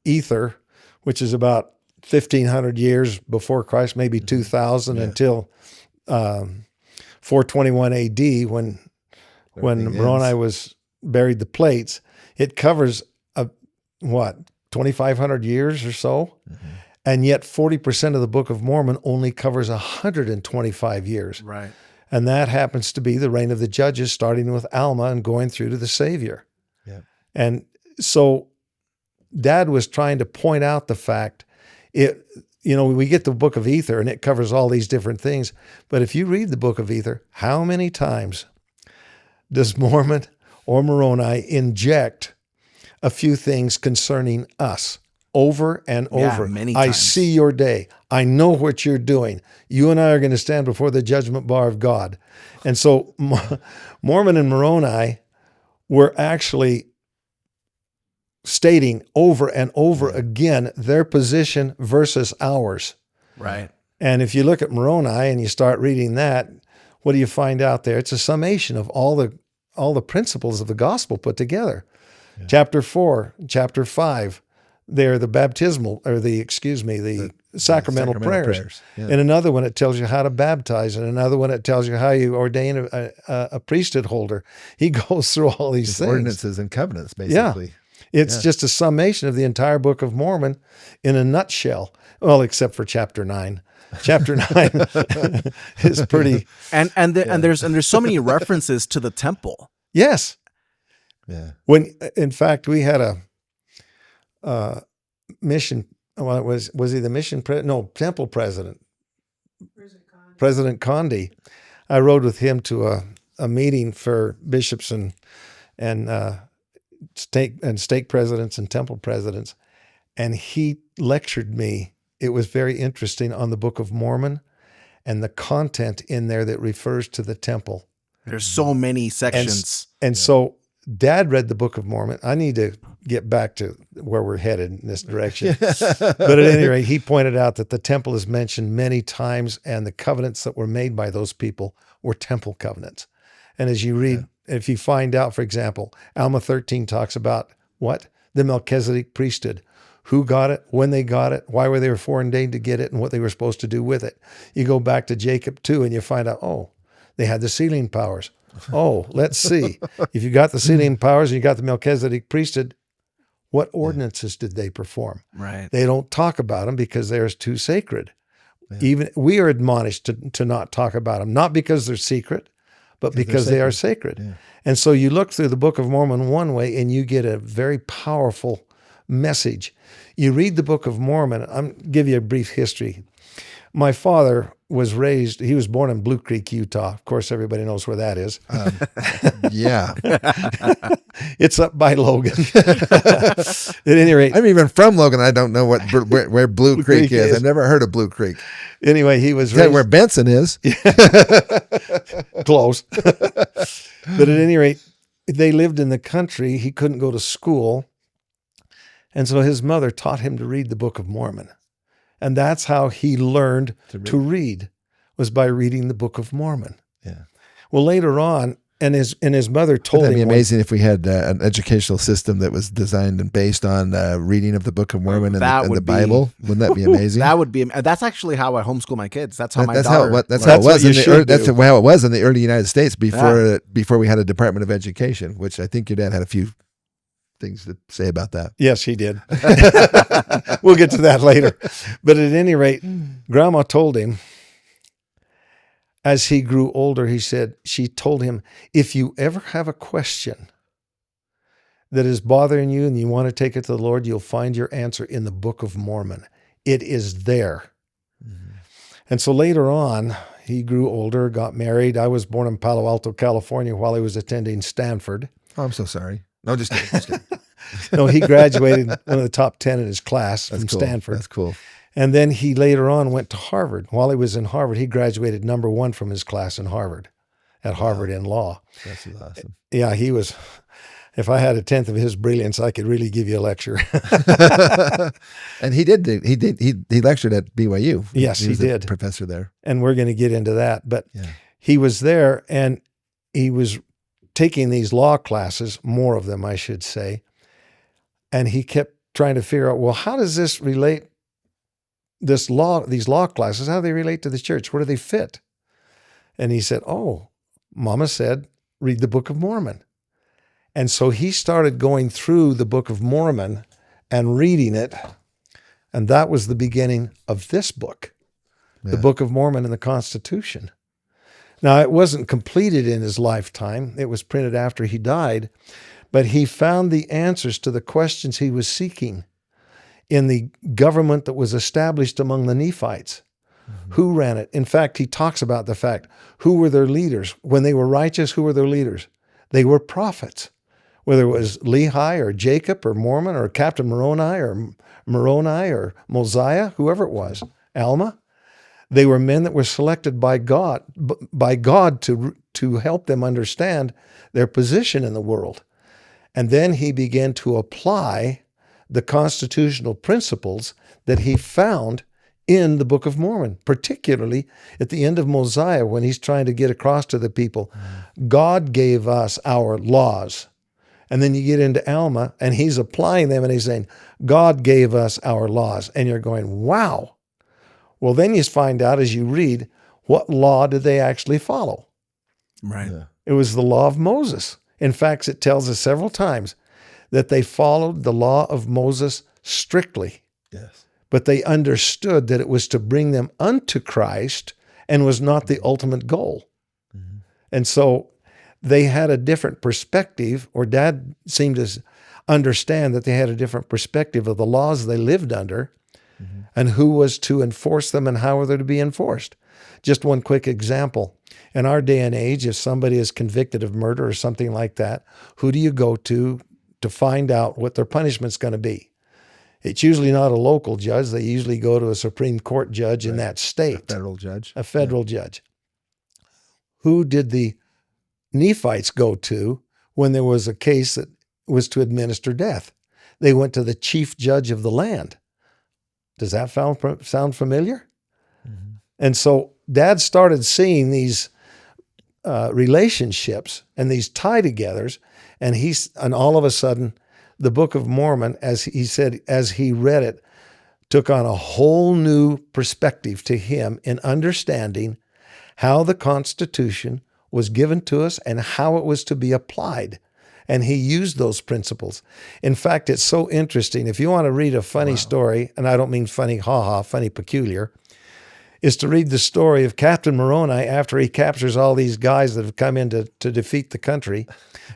Ether, which is about 1,500 years before Christ, maybe 2,000, until 421 AD, when Moroni was buried the plates, it covers 2,500 years or so, and yet 40% of the Book of Mormon only covers 125 years. Right. And that happens to be the reign of the judges, starting with Alma and going through to the Savior. Yeah. And so Dad was trying to point out the fact, we get the Book of Ether and it covers all these different things, but if you read the Book of Ether, how many times does Mormon or Moroni inject a few things concerning us over and over? Many times. I see your day. I know what you're doing. You and I are going to stand before the judgment bar of God. And so Mormon and Moroni were actually stating over and over again their position versus ours. Right. And if you look at Moroni and you start reading that, what do you find out there? It's a summation of all the principles of the gospel put together. Yeah. Chapter 4, chapter 5, they're the baptismal, or the sacramental prayers. Yeah. In another one, it tells you how to baptize. In another one, it tells you how you ordain a priesthood holder. He goes through all these things. Ordinances and covenants, basically. It's just a summation of the entire Book of Mormon in a nutshell. Well, except for chapter 9. Chapter 9 is pretty. And there's so many references to the temple. Yes. Yeah. When, in fact, we had a mission. Well, was he the mission president? No, temple president. President Condi. I rode with him to a meeting for bishops and stake presidents and temple presidents, and he lectured me. It was very interesting on the Book of Mormon and the content in there that refers to the temple. There's so many sections. And so Dad read the Book of Mormon. I need to get back to where we're headed in this direction. But at any rate, he pointed out that the temple is mentioned many times, and the covenants that were made by those people were temple covenants. And as you read, if you find out, for example, Alma 13 talks about what? The Melchizedek priesthood. Who got it, when they got it, why were they foreordained to get it, and what they were supposed to do with it. You go back to Jacob 2 and you find out, they had the sealing powers. Let's see. If you got the sealing powers and you got the Melchizedek priesthood, what ordinances did they perform? Right. They don't talk about them because they're too sacred. Yeah. Even we are admonished to not talk about them, not because they're secret, but because they are sacred. Yeah. And so you look through the Book of Mormon one way and you get a very powerful message. You read the Book of Mormon. I'll give you a brief history. My father was born in Blue Creek, Utah. Of course, everybody knows where that is. Yeah. It's up by Logan. At any rate. I'm even from Logan. I don't know where Blue Creek is. I've never heard of Blue Creek. Anyway, he was raised... where Benson is. Close. But at any rate, they lived in the country. He couldn't go to school. And so his mother taught him to read the Book of Mormon. And that's how he learned to read, was by reading the Book of Mormon. Yeah. Well, later on, and his mother told him... Wouldn't that be amazing if we had an educational system that was designed and based on reading of the Book of Mormon and the Bible? Wouldn't that be amazing? That would be. That's actually how I homeschool my kids. That's how that's how it was in the early United States before we had a Department of Education, which I think your dad had a few things to say about that. Yes, he did. We'll get to that later. But at any rate, Grandma told him, as he grew older, she told him, if you ever have a question that is bothering you and you want to take it to the Lord, you'll find your answer in the Book of Mormon. It is there. Mm-hmm. And so later on, he grew older, got married. I was born in Palo Alto, California, while he was attending Stanford. Oh, I'm so sorry. No, just kidding. No, he graduated one of the top 10 in his class from Stanford. That's cool. And then he later on went to Harvard. While he was in Harvard, he graduated number 1 from his class in Harvard, at Harvard in law. That's awesome. Yeah, he was. If I had a tenth of his brilliance, I could really give you a lecture. And he lectured at BYU. Yes, he did. Professor there. And we're going to get into that. But he was there, and he was taking these law classes, more of them, I should say. And he kept trying to figure out, well, how does this relate? These law classes, how do they relate to the church? Where do they fit? And he said, Mama said, read the Book of Mormon. And so he started going through the Book of Mormon and reading it. And that was the beginning of this book, the Book of Mormon and the Constitution. Now, it wasn't completed in his lifetime. It was printed after he died. But he found the answers to the questions he was seeking in the government that was established among the Nephites. Mm-hmm. Who ran it? In fact, he talks about the fact, who were their leaders? When they were righteous, who were their leaders? They were prophets. Whether it was Lehi or Jacob or Mormon or Captain Moroni or Mosiah, whoever it was, Alma, they were men that were selected by God to help them understand their position in the world. And then he began to apply the constitutional principles that he found in the Book of Mormon, particularly at the end of Mosiah when he's trying to get across to the people, God gave us our laws. And then you get into Alma and he's applying them and he's saying, God gave us our laws. And you're going, wow. Well, then you find out as you read, what law did they actually follow? Right. It was the law of Moses. In fact, it tells us several times that they followed the law of Moses strictly, Yes. but they understood that it was to bring them unto Christ and was not the ultimate goal. Mm-hmm. And so they had a different perspective, or Dad seemed to understand that they had a different perspective of the laws they lived under and who was to enforce them and how were they to be enforced. Just one quick example. In our day and age, if somebody is convicted of murder or something like that, who do you go to find out what their punishment's going to be? It's usually not a local judge. They usually go to a Supreme Court judge in that state. A federal judge. A federal judge. Who did the Nephites go to when there was a case that was to administer death? They went to the chief judge of the land. Does that sound familiar? Mm-hmm. And so Dad started seeing these relationships and these tie-togethers, and all of a sudden, the Book of Mormon, as he said, as he read it, took on a whole new perspective to him in understanding how the Constitution was given to us and how it was to be applied. And he used those principles. In fact, it's so interesting. If you want to read a funny story, and I don't mean funny, ha-ha, funny, peculiar, is to read the story of Captain Moroni after he captures all these guys that have come in to defeat the country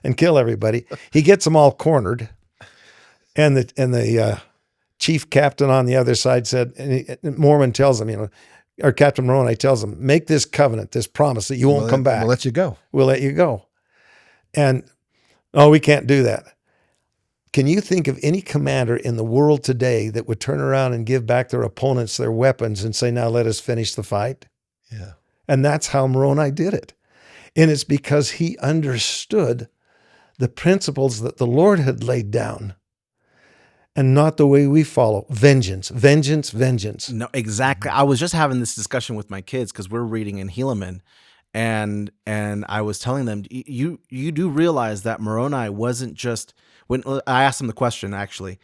and kill everybody. He gets them all cornered. And the chief captain on the other side said, and Mormon tells him, or Captain Moroni tells him, make this covenant, this promise that you won't come back. We'll let you go. We'll let you go. And, oh, we can't do that. Can you think of any commander in the world today that would turn around and give back their opponents their weapons and say, now let us finish the fight? Yeah. And that's how Moroni did it. And it's because he understood the principles that the Lord had laid down and not the way we follow. Vengeance, vengeance, vengeance. No, exactly. I was just having this discussion with my kids because we're reading in Helaman, and I was telling them, you do realize that Moroni wasn't just, when I asked them the question, actually,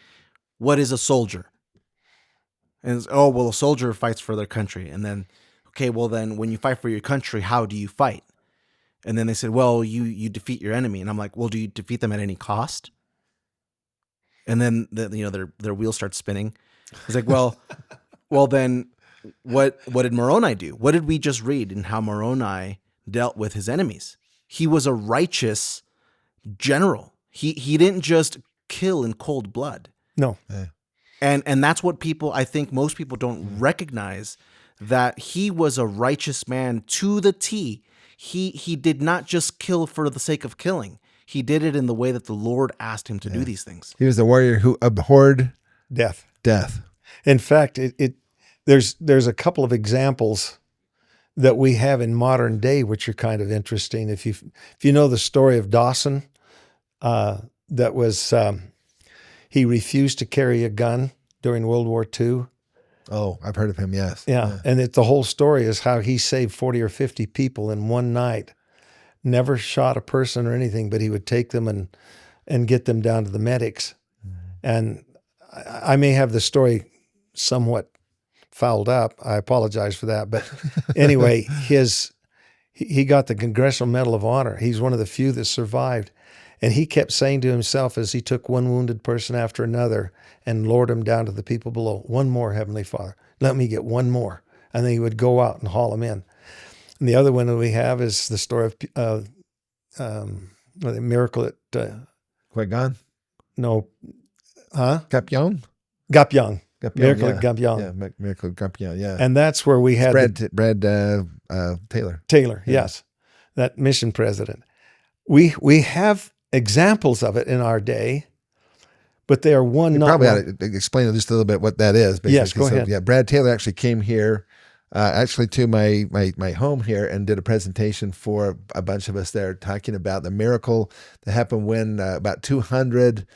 what is a soldier? And it's, oh, well, a soldier fights for their country. And then, okay, well then when you fight for your country, how do you fight? And then they said, well, you defeat your enemy. And I'm like, well, do you defeat them at any cost? And then their wheels start spinning. It's like, well, then what did Moroni do? What did we just read in how Moroni dealt with his enemies? He was a righteous general. He didn't just kill in cold blood. No. Yeah. And that's what I think most people don't recognize, that he was a righteous man to the T. He did not just kill for the sake of killing. He did it in the way that the Lord asked him to do these things. He was a warrior who abhorred Death. In fact, there's a couple of examples that we have in modern day which are kind of interesting. If you know the story of Dawson, that was he refused to carry a gun during World War II. Oh, I've heard of him. Yes. Yeah. And the whole story is how he saved 40 or 50 people in one night. Never shot a person or anything, but he would take them and get them down to the medics. Mm-hmm. And I may have the story somewhat fouled up. I apologize for that. But anyway, he got the Congressional Medal of Honor. He's one of the few that survived. And he kept saying to himself as he took one wounded person after another and lowered them down to the people below, one more, Heavenly Father, let me get one more. And then he would go out and haul them in. And the other one that we have is the story of the miracle at... Qui-Gon? No. Huh? Gapyeon? Gapyeon. Miracle at Gapyeon. Yeah, Miracle at Gapyeon, yeah. And that's where we had... Brad Taylor. Taylor, yes. That mission president. We have examples of it in our day, but they are one... You probably ought to explain just a little bit what that is. Basically. Yes, go ahead. Yeah, Brad Taylor actually came here, to my home here, and did a presentation for a bunch of us there talking about the miracle that happened when about 200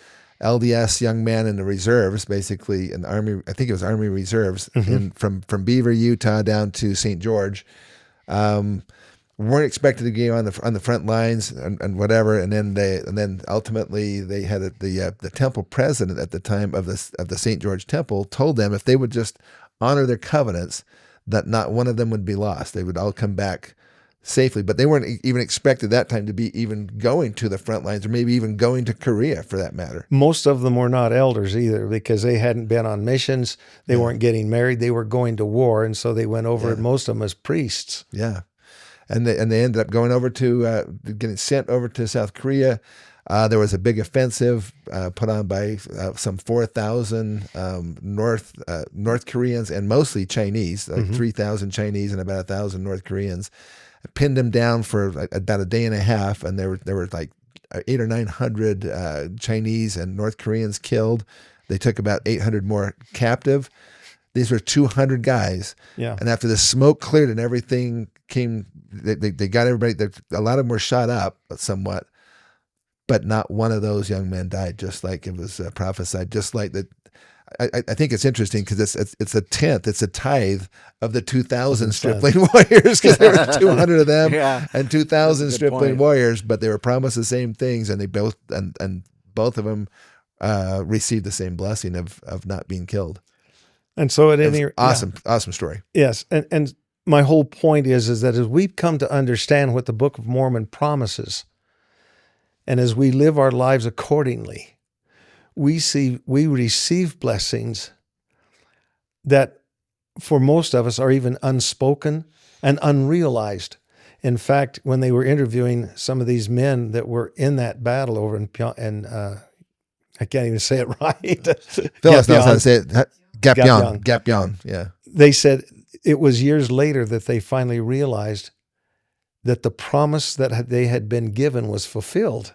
LDS young men in the reserves, basically in the Army, I think it was Army Reserves, from Beaver, Utah down to St. George, weren't expected to go on the front lines and whatever, and then ultimately they had the temple president at the time of the St. George Temple told them if they would just honor their covenants, that not one of them would be lost. They would all come back safely, but they weren't even expected that time to be even going to the front lines or maybe even going to Korea for that matter. Most of them were not elders either because they hadn't been on missions. They weren't getting married. They were going to war, and so they went over, most of them as priests. Yeah. And they ended up going over to, getting sent over to South Korea. There was a big offensive put on by some 4,000 North Koreans and mostly Chinese, like 3,000 Chinese and about 1,000 North Koreans. Pinned them down for about a day and a half, and there were like 800 or 900 Chinese and North Koreans killed. They took about 800 more captive. These were 200 guys. Yeah. And after the smoke cleared and everything came, they got everybody. A lot of them were shot up somewhat, but not one of those young men died, just like it was prophesied. Just like that. I think it's interesting because it's a tenth, it's a tithe of the 2,000 stripling warriors, because there were 200 of them and 2,000 stripling warriors, but they were promised the same things, and they both both of them received the same blessing of not being killed. And so awesome story. Yes, and my whole point is that as we come to understand what the Book of Mormon promises, and as we live our lives accordingly, we receive blessings that for most of us are even unspoken and unrealized. In fact, when they were interviewing some of these men that were in that battle over in I can't even say it right. Phyllis knows how to say it. Gapyeon. Yeah. They said it was years later that they finally realized that the promise that they had been given was fulfilled.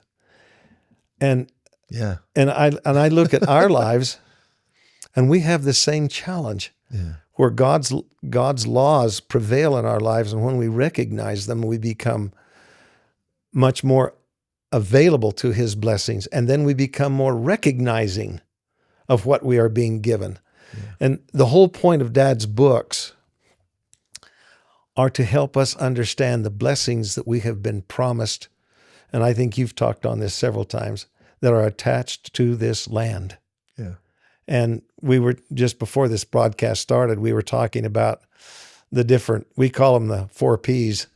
And I look at our lives, and we have the same challenge, where God's laws prevail in our lives, and when we recognize them, we become much more available to His blessings, and then we become more recognizing of what we are being given. And the whole point of Dad's books are to help us understand the blessings that we have been promised, and I think you've talked on this several times, that are attached to this land. Yeah. And we were, just before this broadcast started, we were talking about the different, we call them the 4 Ps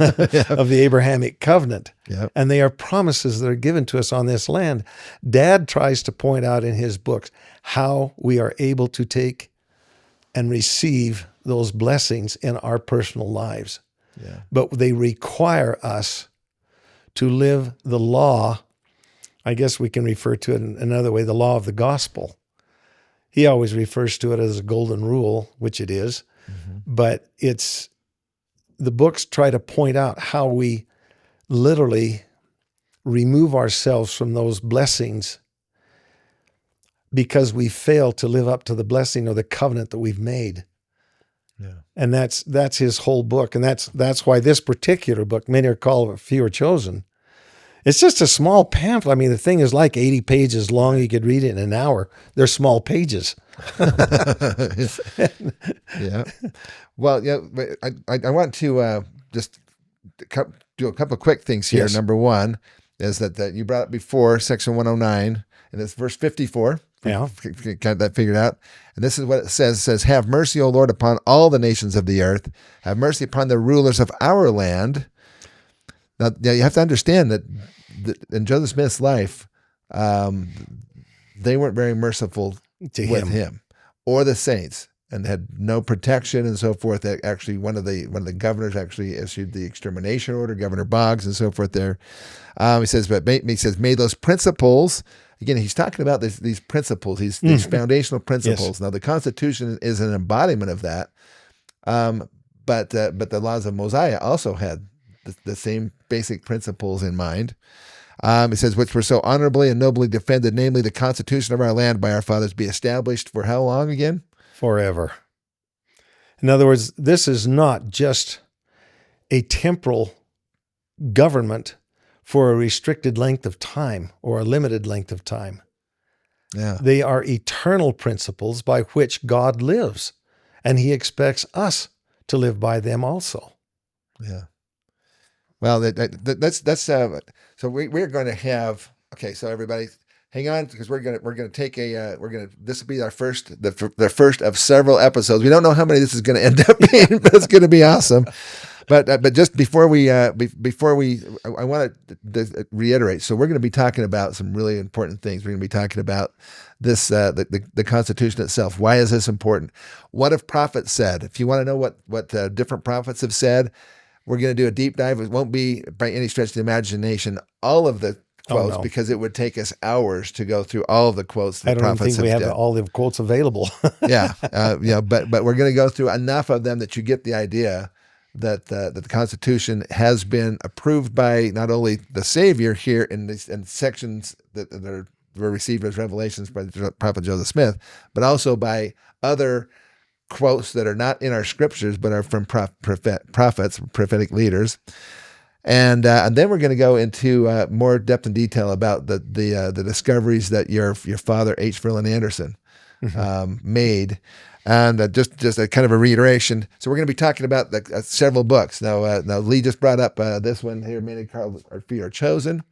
of the Abrahamic covenant. Yep. And they are promises that are given to us on this land. Dad tries to point out in his books how we are able to take and receive those blessings in our personal lives. Yeah. But they require us to live the law. I guess we can refer to it in another way, the law of the gospel. He always refers to it as a golden rule, which it is, but the books try to point out how we literally remove ourselves from those blessings because we fail to live up to the blessing or the covenant that we've made. Yeah. And that's his whole book. And that's why this particular book, many are called, few are chosen. It's just a small pamphlet. I mean, the thing is like 80 pages long. You could read it in an hour. They're small pages. Yeah. Well, yeah. I want to just do a couple of quick things here. Yes. Number one is that you brought up before, section 109, and it's verse 54. Yeah. Got that figured out. And this is what it says. It says, "Have mercy, O Lord, upon all the nations of the earth. Have mercy upon the rulers of our land." Now, you have to understand that in Joseph Smith's life, they weren't very merciful with him or the saints, and had no protection and so forth. That actually, one of the governors actually issued the extermination order, Governor Boggs and so forth. There, he says, may those principles. Again, he's talking about these principles, these foundational principles. Yes. Now, the Constitution is an embodiment of that, but the laws of Mosiah also had the same basic principles in mind. It says, which were so honorably and nobly defended, namely the Constitution of our land by our fathers, be established for how long again? Forever. In other words, this is not just a temporal government for a restricted length of time or a limited length of time. Yeah. They are eternal principles by which God lives, and He expects us to live by them also. Yeah. Well, that's so we're going to have, okay, so everybody hang on, because we're going to take this will be our first of several episodes. We don't know how many this is going to end up being, but it's going to be awesome. But just before we I want to reiterate. So we're going to be talking about some really important things. We're going to be talking about this the Constitution itself. Why is this important? What have prophets said? If you want to know what different prophets have said, we're going to do a deep dive. It won't be by any stretch of the imagination all of the quotes, because it would take us hours to go through all of the quotes that I don't even prophets think we have done. all the quotes available. Yeah, but we're going to go through enough of them that you get the idea that the Constitution has been approved by not only the Savior here in sections that were received as revelations by the prophet Joseph Smith, but also by other quotes that are not in our scriptures but are from prophets, prophetic leaders. And then we're going to go into more depth and detail about the discoveries that your father H. Verlan Andersen made, and just a kind of a reiteration. So we're going to be talking about several books. Now Lee just brought up this one here: "Many called, our feet are chosen."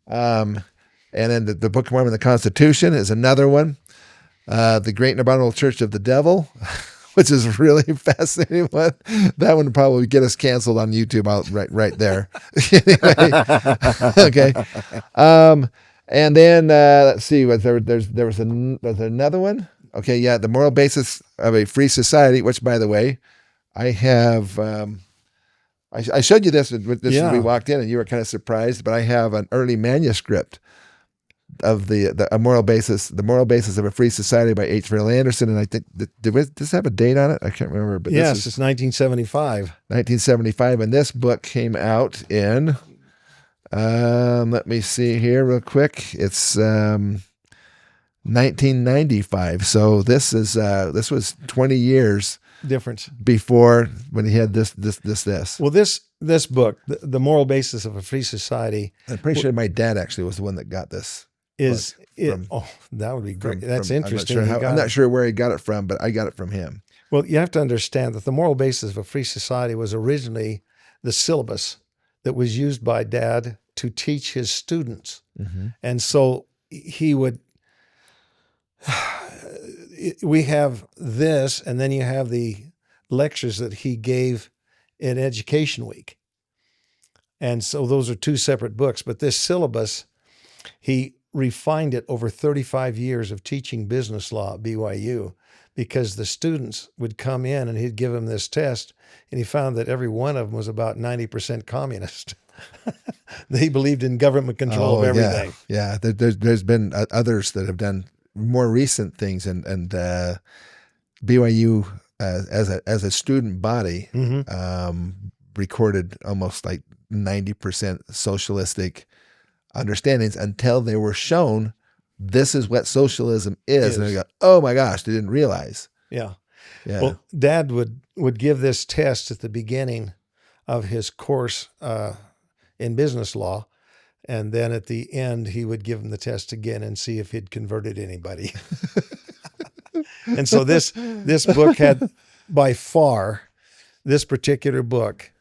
And then the Book of Mormon, the Constitution, is another one. The Great and Abominable Church of the Devil, which is a really fascinating one. That one would probably get us canceled on YouTube right there. Anyway, okay. And then let's see. Was there another one? Okay, yeah, The Moral Basis of a Free Society, which, by the way, I have. I showed you this when we walked in, and you were kind of surprised. But I have an early manuscript of the moral basis of a free society by H. Verlan Andersen, and I think does this have a date on it? I can't remember, but yes, it's 1975. 1975, and this book came out in let me see here real quick. It's 1995. So this was 20 years difference before when he had this. Well, this book, the Moral Basis of a Free Society. I'm pretty sure my dad actually was the one that got this. That would be great. That's interesting. I'm not sure where he got it from, but I got it from him. Well, you have to understand that the Moral Basis of a Free Society was originally the syllabus that was used by Dad to teach his students. Mm-hmm. And so he would, we have this, and then you have the lectures that he gave in Education Week. And so those are two separate books, but this syllabus, he refined it over 35 years of teaching business law at BYU, because the students would come in and he'd give them this test, and he found that every one of them was about 90% communist. They believed in government control of everything. Yeah. There's been others that have done more recent things, and BYU as a student body recorded almost like 90% socialistic understandings until they were shown this is what socialism is. And they go, oh my gosh, they didn't realize. Yeah. Well, Dad would give this test at the beginning of his course in business law, and then at the end he would give him the test again and see if he'd converted anybody. And so this book had by far, this particular book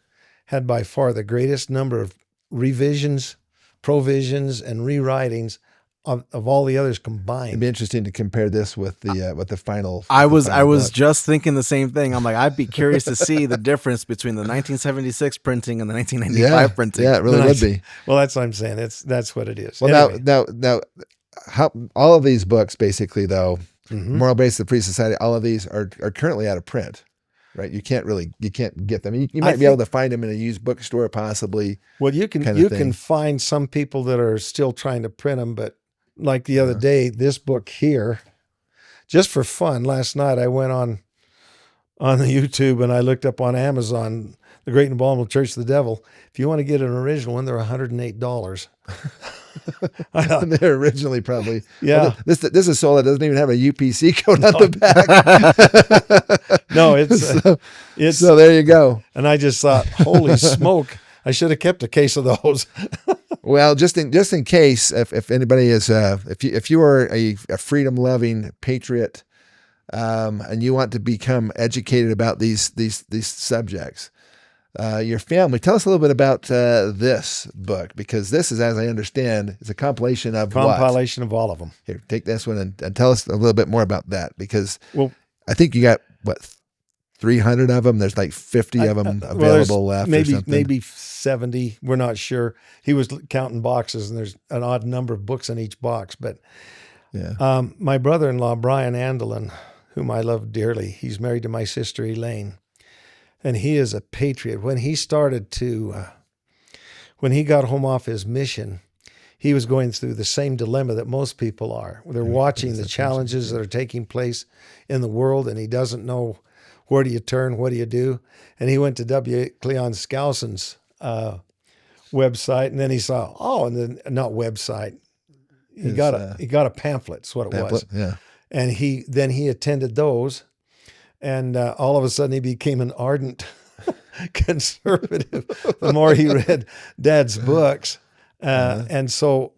had by far the greatest number of revisions, provisions, and rewritings of all the others combined. It'd be interesting to compare this with the final. I was book. just thinking the same thing. I'm like, I'd be curious to see the difference between the 1976 printing and the 1995 printing. Yeah, it really would be. Well, that's what I'm saying. That's what it is. Well, Anyway. now, how all of these books basically, though, Moral Basis of the Free Society, all of these are currently out of print, right? You can't get them. You might be able to find them in a used bookstore, possibly. Well, you can find some people that are still trying to print them, but like the other day, this book here, just for fun, last night I went on the YouTube and I looked up on Amazon, The Great and Abominable Church of the Devil. If you want to get an original one, they're $108. They're originally probably. Yeah. Well, this is sold that doesn't even have a UPC code on the back. No, it's so there you go. And I just thought, holy smoke, I should have kept a case of those. Well, just in case, if anybody is, if you are a freedom loving patriot, and you want to become educated about these subjects, your family, tell us a little bit about this book, because this is, as I understand, is a compilation of of all of them. Here, take this one and tell us a little bit more about that, because I think you got 300 of them. There's like 50 of them there's available left or something. Maybe 70. We're not sure. He was counting boxes, and there's an odd number of books in each box. But my brother-in-law, Brigham Andersen, whom I love dearly, he's married to my sister, Elaine, and he is a patriot. When he started to, when he got home off his mission, he was going through the same dilemma that most people are. They're watching the challenges that are taking place in the world, and he doesn't know where do you turn, what do you do. And he went to W. Cleon Skousen's website, and then he saw, and then not website. He got a pamphlet. That's what it was. Yeah. And he attended those, and all of a sudden he became an ardent conservative. The more he read Dad's books, and so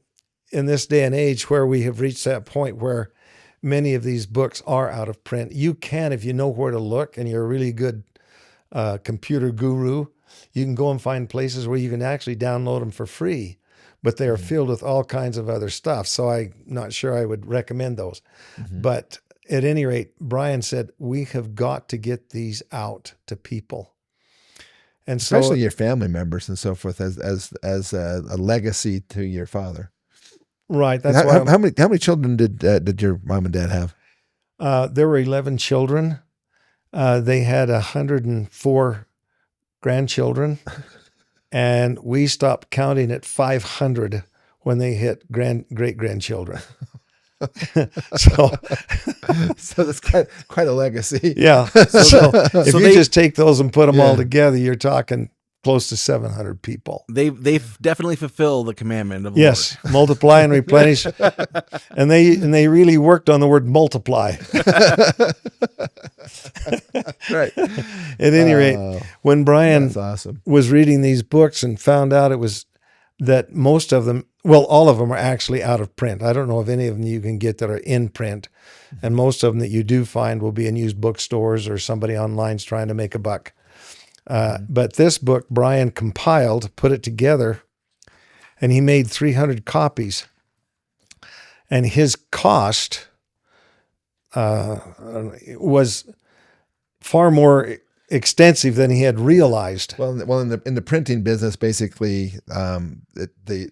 in this day and age where we have reached that point where many of these books are out of print, you can, if you know where to look and you're a really good computer guru, you can go and find places where you can actually download them for free, but they are filled with all kinds of other stuff. So I'm not sure I would recommend those. But at any rate, Brian said, we have got to get these out to people. And so, especially your family members and so forth, as a legacy to your father. Right. That's how many children did your mom and dad have? There were 11 children. They had 104 grandchildren, and we stopped counting at 500 when they hit great grandchildren. so that's quite a legacy. Yeah. So if you just take those and put them all together, you're talking close to 700 people. They definitely fulfill the commandment of the Yes, Lord. multiply and replenish, and they really worked on the word multiply. Right. At any rate, when Brian was reading these books and found out it was that most of them, well, all of them are actually out of print. I don't know of any of them you can get that are in print, and most of them that you do find will be in used bookstores or somebody online's trying to make a buck. But this book, Brian compiled, put it together, and he made 300 copies. And his cost was far more extensive than he had realized. Well, in the printing business, basically, the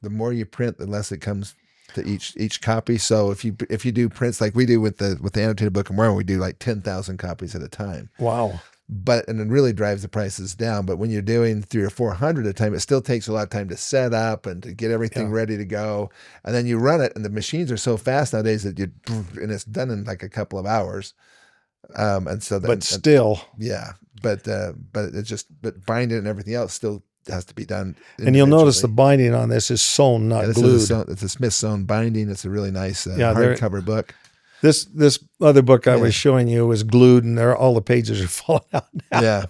more you print, the less it comes to each copy. So if you do prints like we do with the annotated Book of Mormon, we do like 10,000 copies at a time. Wow. And it really drives the prices down. But when you're doing 300 or 400 at a time, it still takes a lot of time to set up and to get everything ready to go. And then you run it, and the machines are so fast nowadays that and it's done in like a couple of hours. And so, but binding and everything else still has to be done. And you'll notice the binding on this is sewn, not glued. It's a Smith sewn binding. It's a really nice hardcover book. This other book I was showing you was glued, and all the pages are falling out now.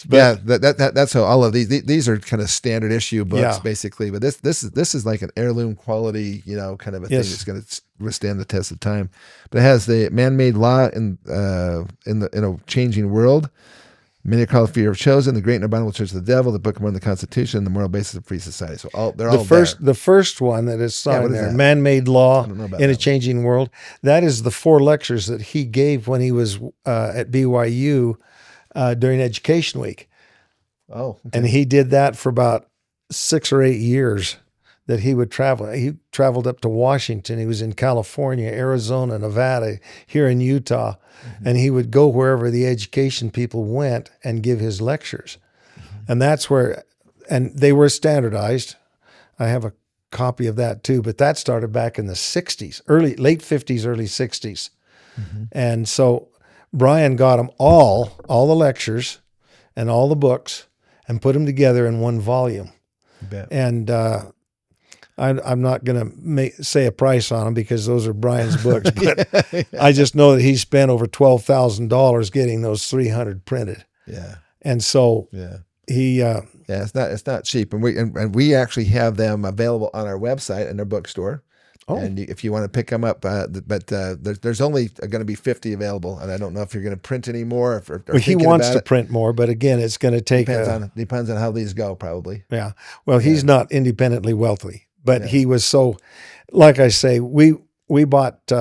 Yeah, that's how all of these are kind of standard issue books basically. But this is like an heirloom quality, kind of a thing that's going to withstand the test of time. But it has the man-made law in a changing world. Many are called fear of chosen, the great and abominable church of the devil, the Book of Mormon, the Constitution, the moral basis of free society. So they're all there. The first one that is signed there, Man-Made Law in a Changing World, that is the 4 lectures that he gave when he was at BYU during Education Week. Oh, okay. And he did that for about 6 or 8 years that he would travel. He traveled up to Washington. He was in California, Arizona, Nevada, here in Utah. And he would go wherever the education people went and give his lectures. And that's where, and they were standardized. I have a copy of that too, but that started back in the 60s, late 50s, early 60s. And so Brian got them all the lectures and all the books and put them together in one volume. And I'm not going to say a price on them because those are Brian's books, but I just know that he spent over $12,000 getting those 300 printed. Yeah. And so he it's not cheap, and we actually have them available on our website in our bookstore. Oh. And if you want to pick them up, but there's only going to be 50 available, and I don't know if you're going to print any more. Well, he wants to print more, but again, it's going to take depends on how these go, probably. Yeah. Well, he's not independently wealthy. But he was so, like I say, we bought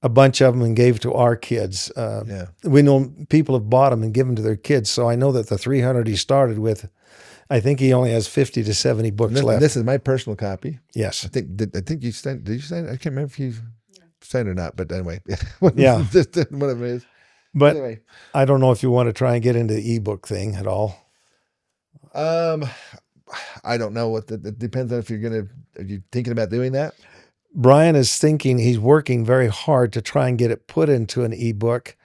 a bunch of them and gave to our kids. Yeah. We know people have bought them and given to their kids. So I know that the 300 he started with, I think he only has 50 to 70 books left. This is my personal copy. Yes. I think you signed. Did you sign it? I can't remember if you signed it or not. But anyway, Yeah. Whatever it is. But Anyway, I don't know if you want to try and get into the ebook thing at all. I don't know it depends on if are you thinking about doing that? Brian is thinking, he's working very hard to try and get it put into an ebook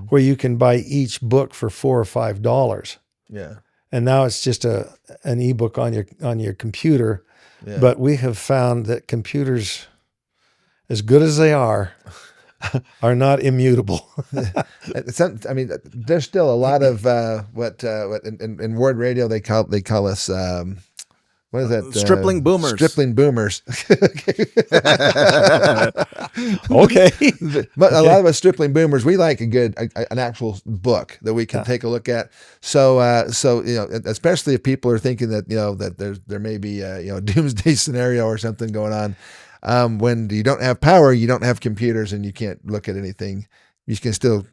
where you can buy each book for $4 or $5. Yeah. And now it's just an ebook on your computer. Yeah. But we have found that computers, as good as they are not immutable. I mean, there's still a lot of what in Word Radio they call us what is that? Stripling boomers. Stripling boomers. Okay. But a lot of us stripling boomers, we like an actual book that we can take a look at. So especially if people are thinking that that there may be a doomsday scenario or something going on. When you don't have power, you don't have computers, and you can't look at anything. You can still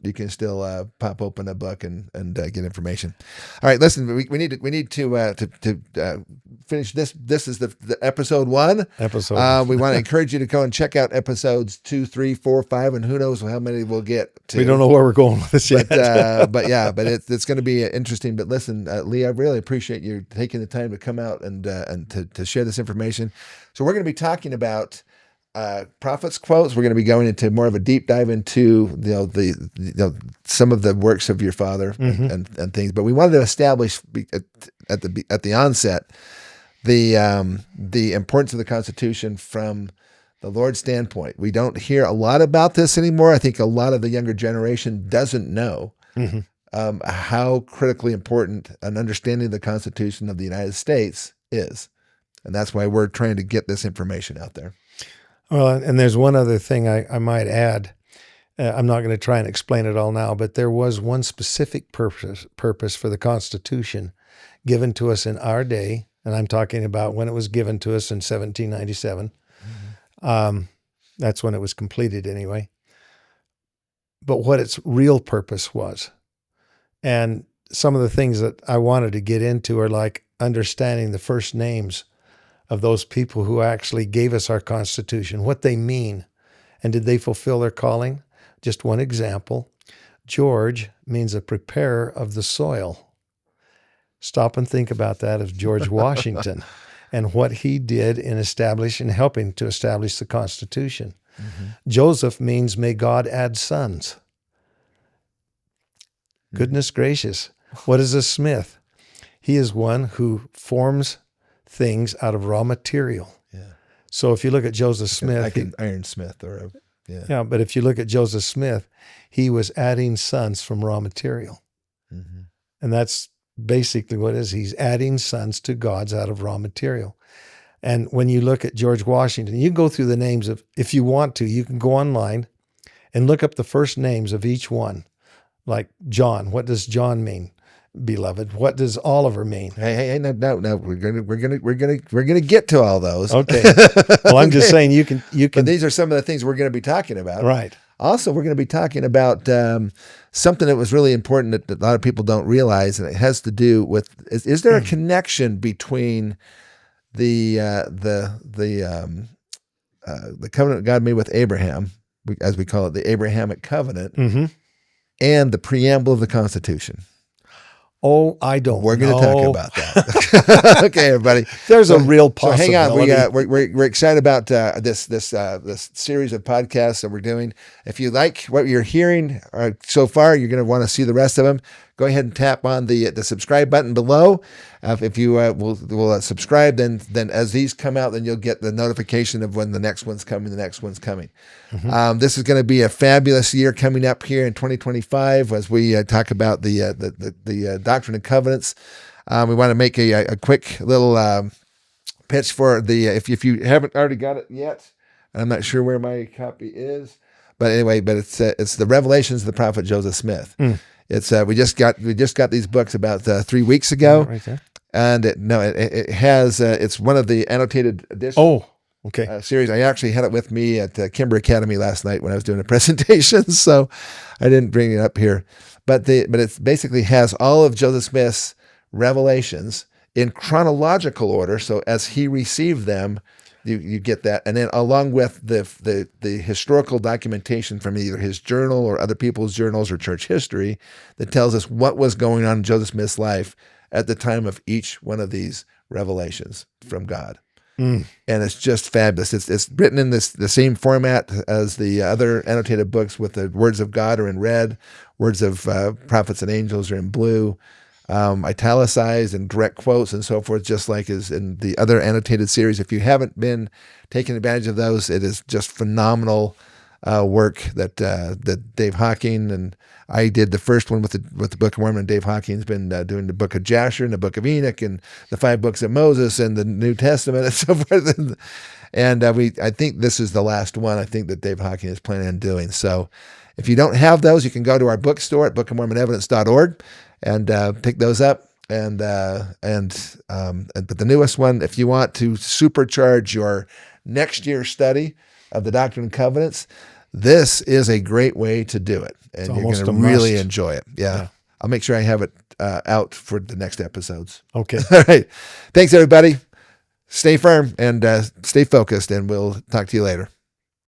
pop open a book and get information. All right, listen, we need to finish this. This is the episode 1. We want to encourage you to go and check out episodes 2, 3, 4, 5, and who knows how many we'll get to. We don't know where we're going with this yet. But it's going to be interesting. But listen, Lee, I really appreciate you taking the time to come out and to share this information. So we're going to be talking about prophets' quotes. We're going to be going into more of a deep dive into some of the works of your father and things. But we wanted to establish at the onset the importance of the Constitution from the Lord's standpoint. We don't hear a lot about this anymore. I think a lot of the younger generation doesn't know how critically important an understanding of the Constitution of the United States is. And that's why we're trying to get this information out there. Well, and there's one other thing I might add. I'm not going to try and explain it all now, but there was one specific purpose for the Constitution given to us in our day, and I'm talking about when it was given to us in 1797. That's when it was completed anyway. But what its real purpose was. And some of the things that I wanted to get into are like understanding the first names of those people who actually gave us our Constitution, what they mean, and did they fulfill their calling? Just one example. George means a preparer of the soil. Stop and think about that of George Washington and what he did in helping to establish the Constitution. Joseph means may God add sons. Goodness gracious. What is a smith? He is one who forms things out of raw material. Yeah. So if you look at Joseph Smith, like an ironsmith but if you look at Joseph Smith, he was adding sons from raw material. And that's basically what it is. He's adding sons to gods out of raw material. And when you look at George Washington, you can go through the names of, if you want to, you can go online and look up the first names of each one. Like John, what does John mean? Beloved. What does Oliver mean? Hey, no. We're gonna get to all those. Okay. Well, I'm just saying you can. But these are some of the things we're going to be talking about. Right. Also, we're going to be talking about something that was really important that a lot of people don't realize, and it has to do with: is there a connection between the covenant God made with Abraham, as we call it, the Abrahamic covenant, and the preamble of the Constitution? Oh, I don't know. We're going to talk about that. Okay, everybody. There's a real possibility. So hang on. We're excited about this series of podcasts that we're doing. If you like what you're hearing so far, you're going to want to see the rest of them. Go ahead and tap on the subscribe button below. If you will subscribe, then as these come out, then you'll get the notification of when the next one's coming. This is going to be a fabulous year coming up here in 2025 as we talk about the Doctrine and Covenants. We want to make a quick little pitch for the if you haven't already got it yet. I'm not sure where my copy is, but anyway, it's the Revelations of the Prophet Joseph Smith. It's we just got these books about 3 weeks ago, right there. And it has it's one of the annotated editions. Oh, Okay. series. I actually had it with me at Kimber Academy last night when I was doing a presentation, so I didn't bring it up here. But it basically has all of Joseph Smith's revelations in chronological order. So as he received them, you get that, and then along with the historical documentation from either his journal or other people's journals or church history that tells us what was going on in Joseph Smith's life at the time of each one of these revelations from God. And it's just fabulous. It's written in the same format as the other annotated books, with the words of God are in red, words of prophets and angels are in blue, italicized and direct quotes and so forth, just like is in the other annotated series. If you haven't been taking advantage of those, it is just phenomenal work that Dave Hawking and I did. The first one with the Book of Mormon. Dave Hawking's been doing the Book of Jasher and the Book of Enoch and the 5 books of Moses and the New Testament and so forth. And I think this is the last one I think that Dave Hawking is planning on doing. So if you don't have those, you can go to our bookstore at bookofmormonevidence.org and pick those up. But the newest one, if you want to supercharge your next year's study of the Doctrine and Covenants, this is a great way to do it, and you're going to really enjoy it. Yeah. I'll make sure I have it out for the next episodes. Okay. All right. Thanks, everybody. Stay firm and stay focused, and we'll talk to you later.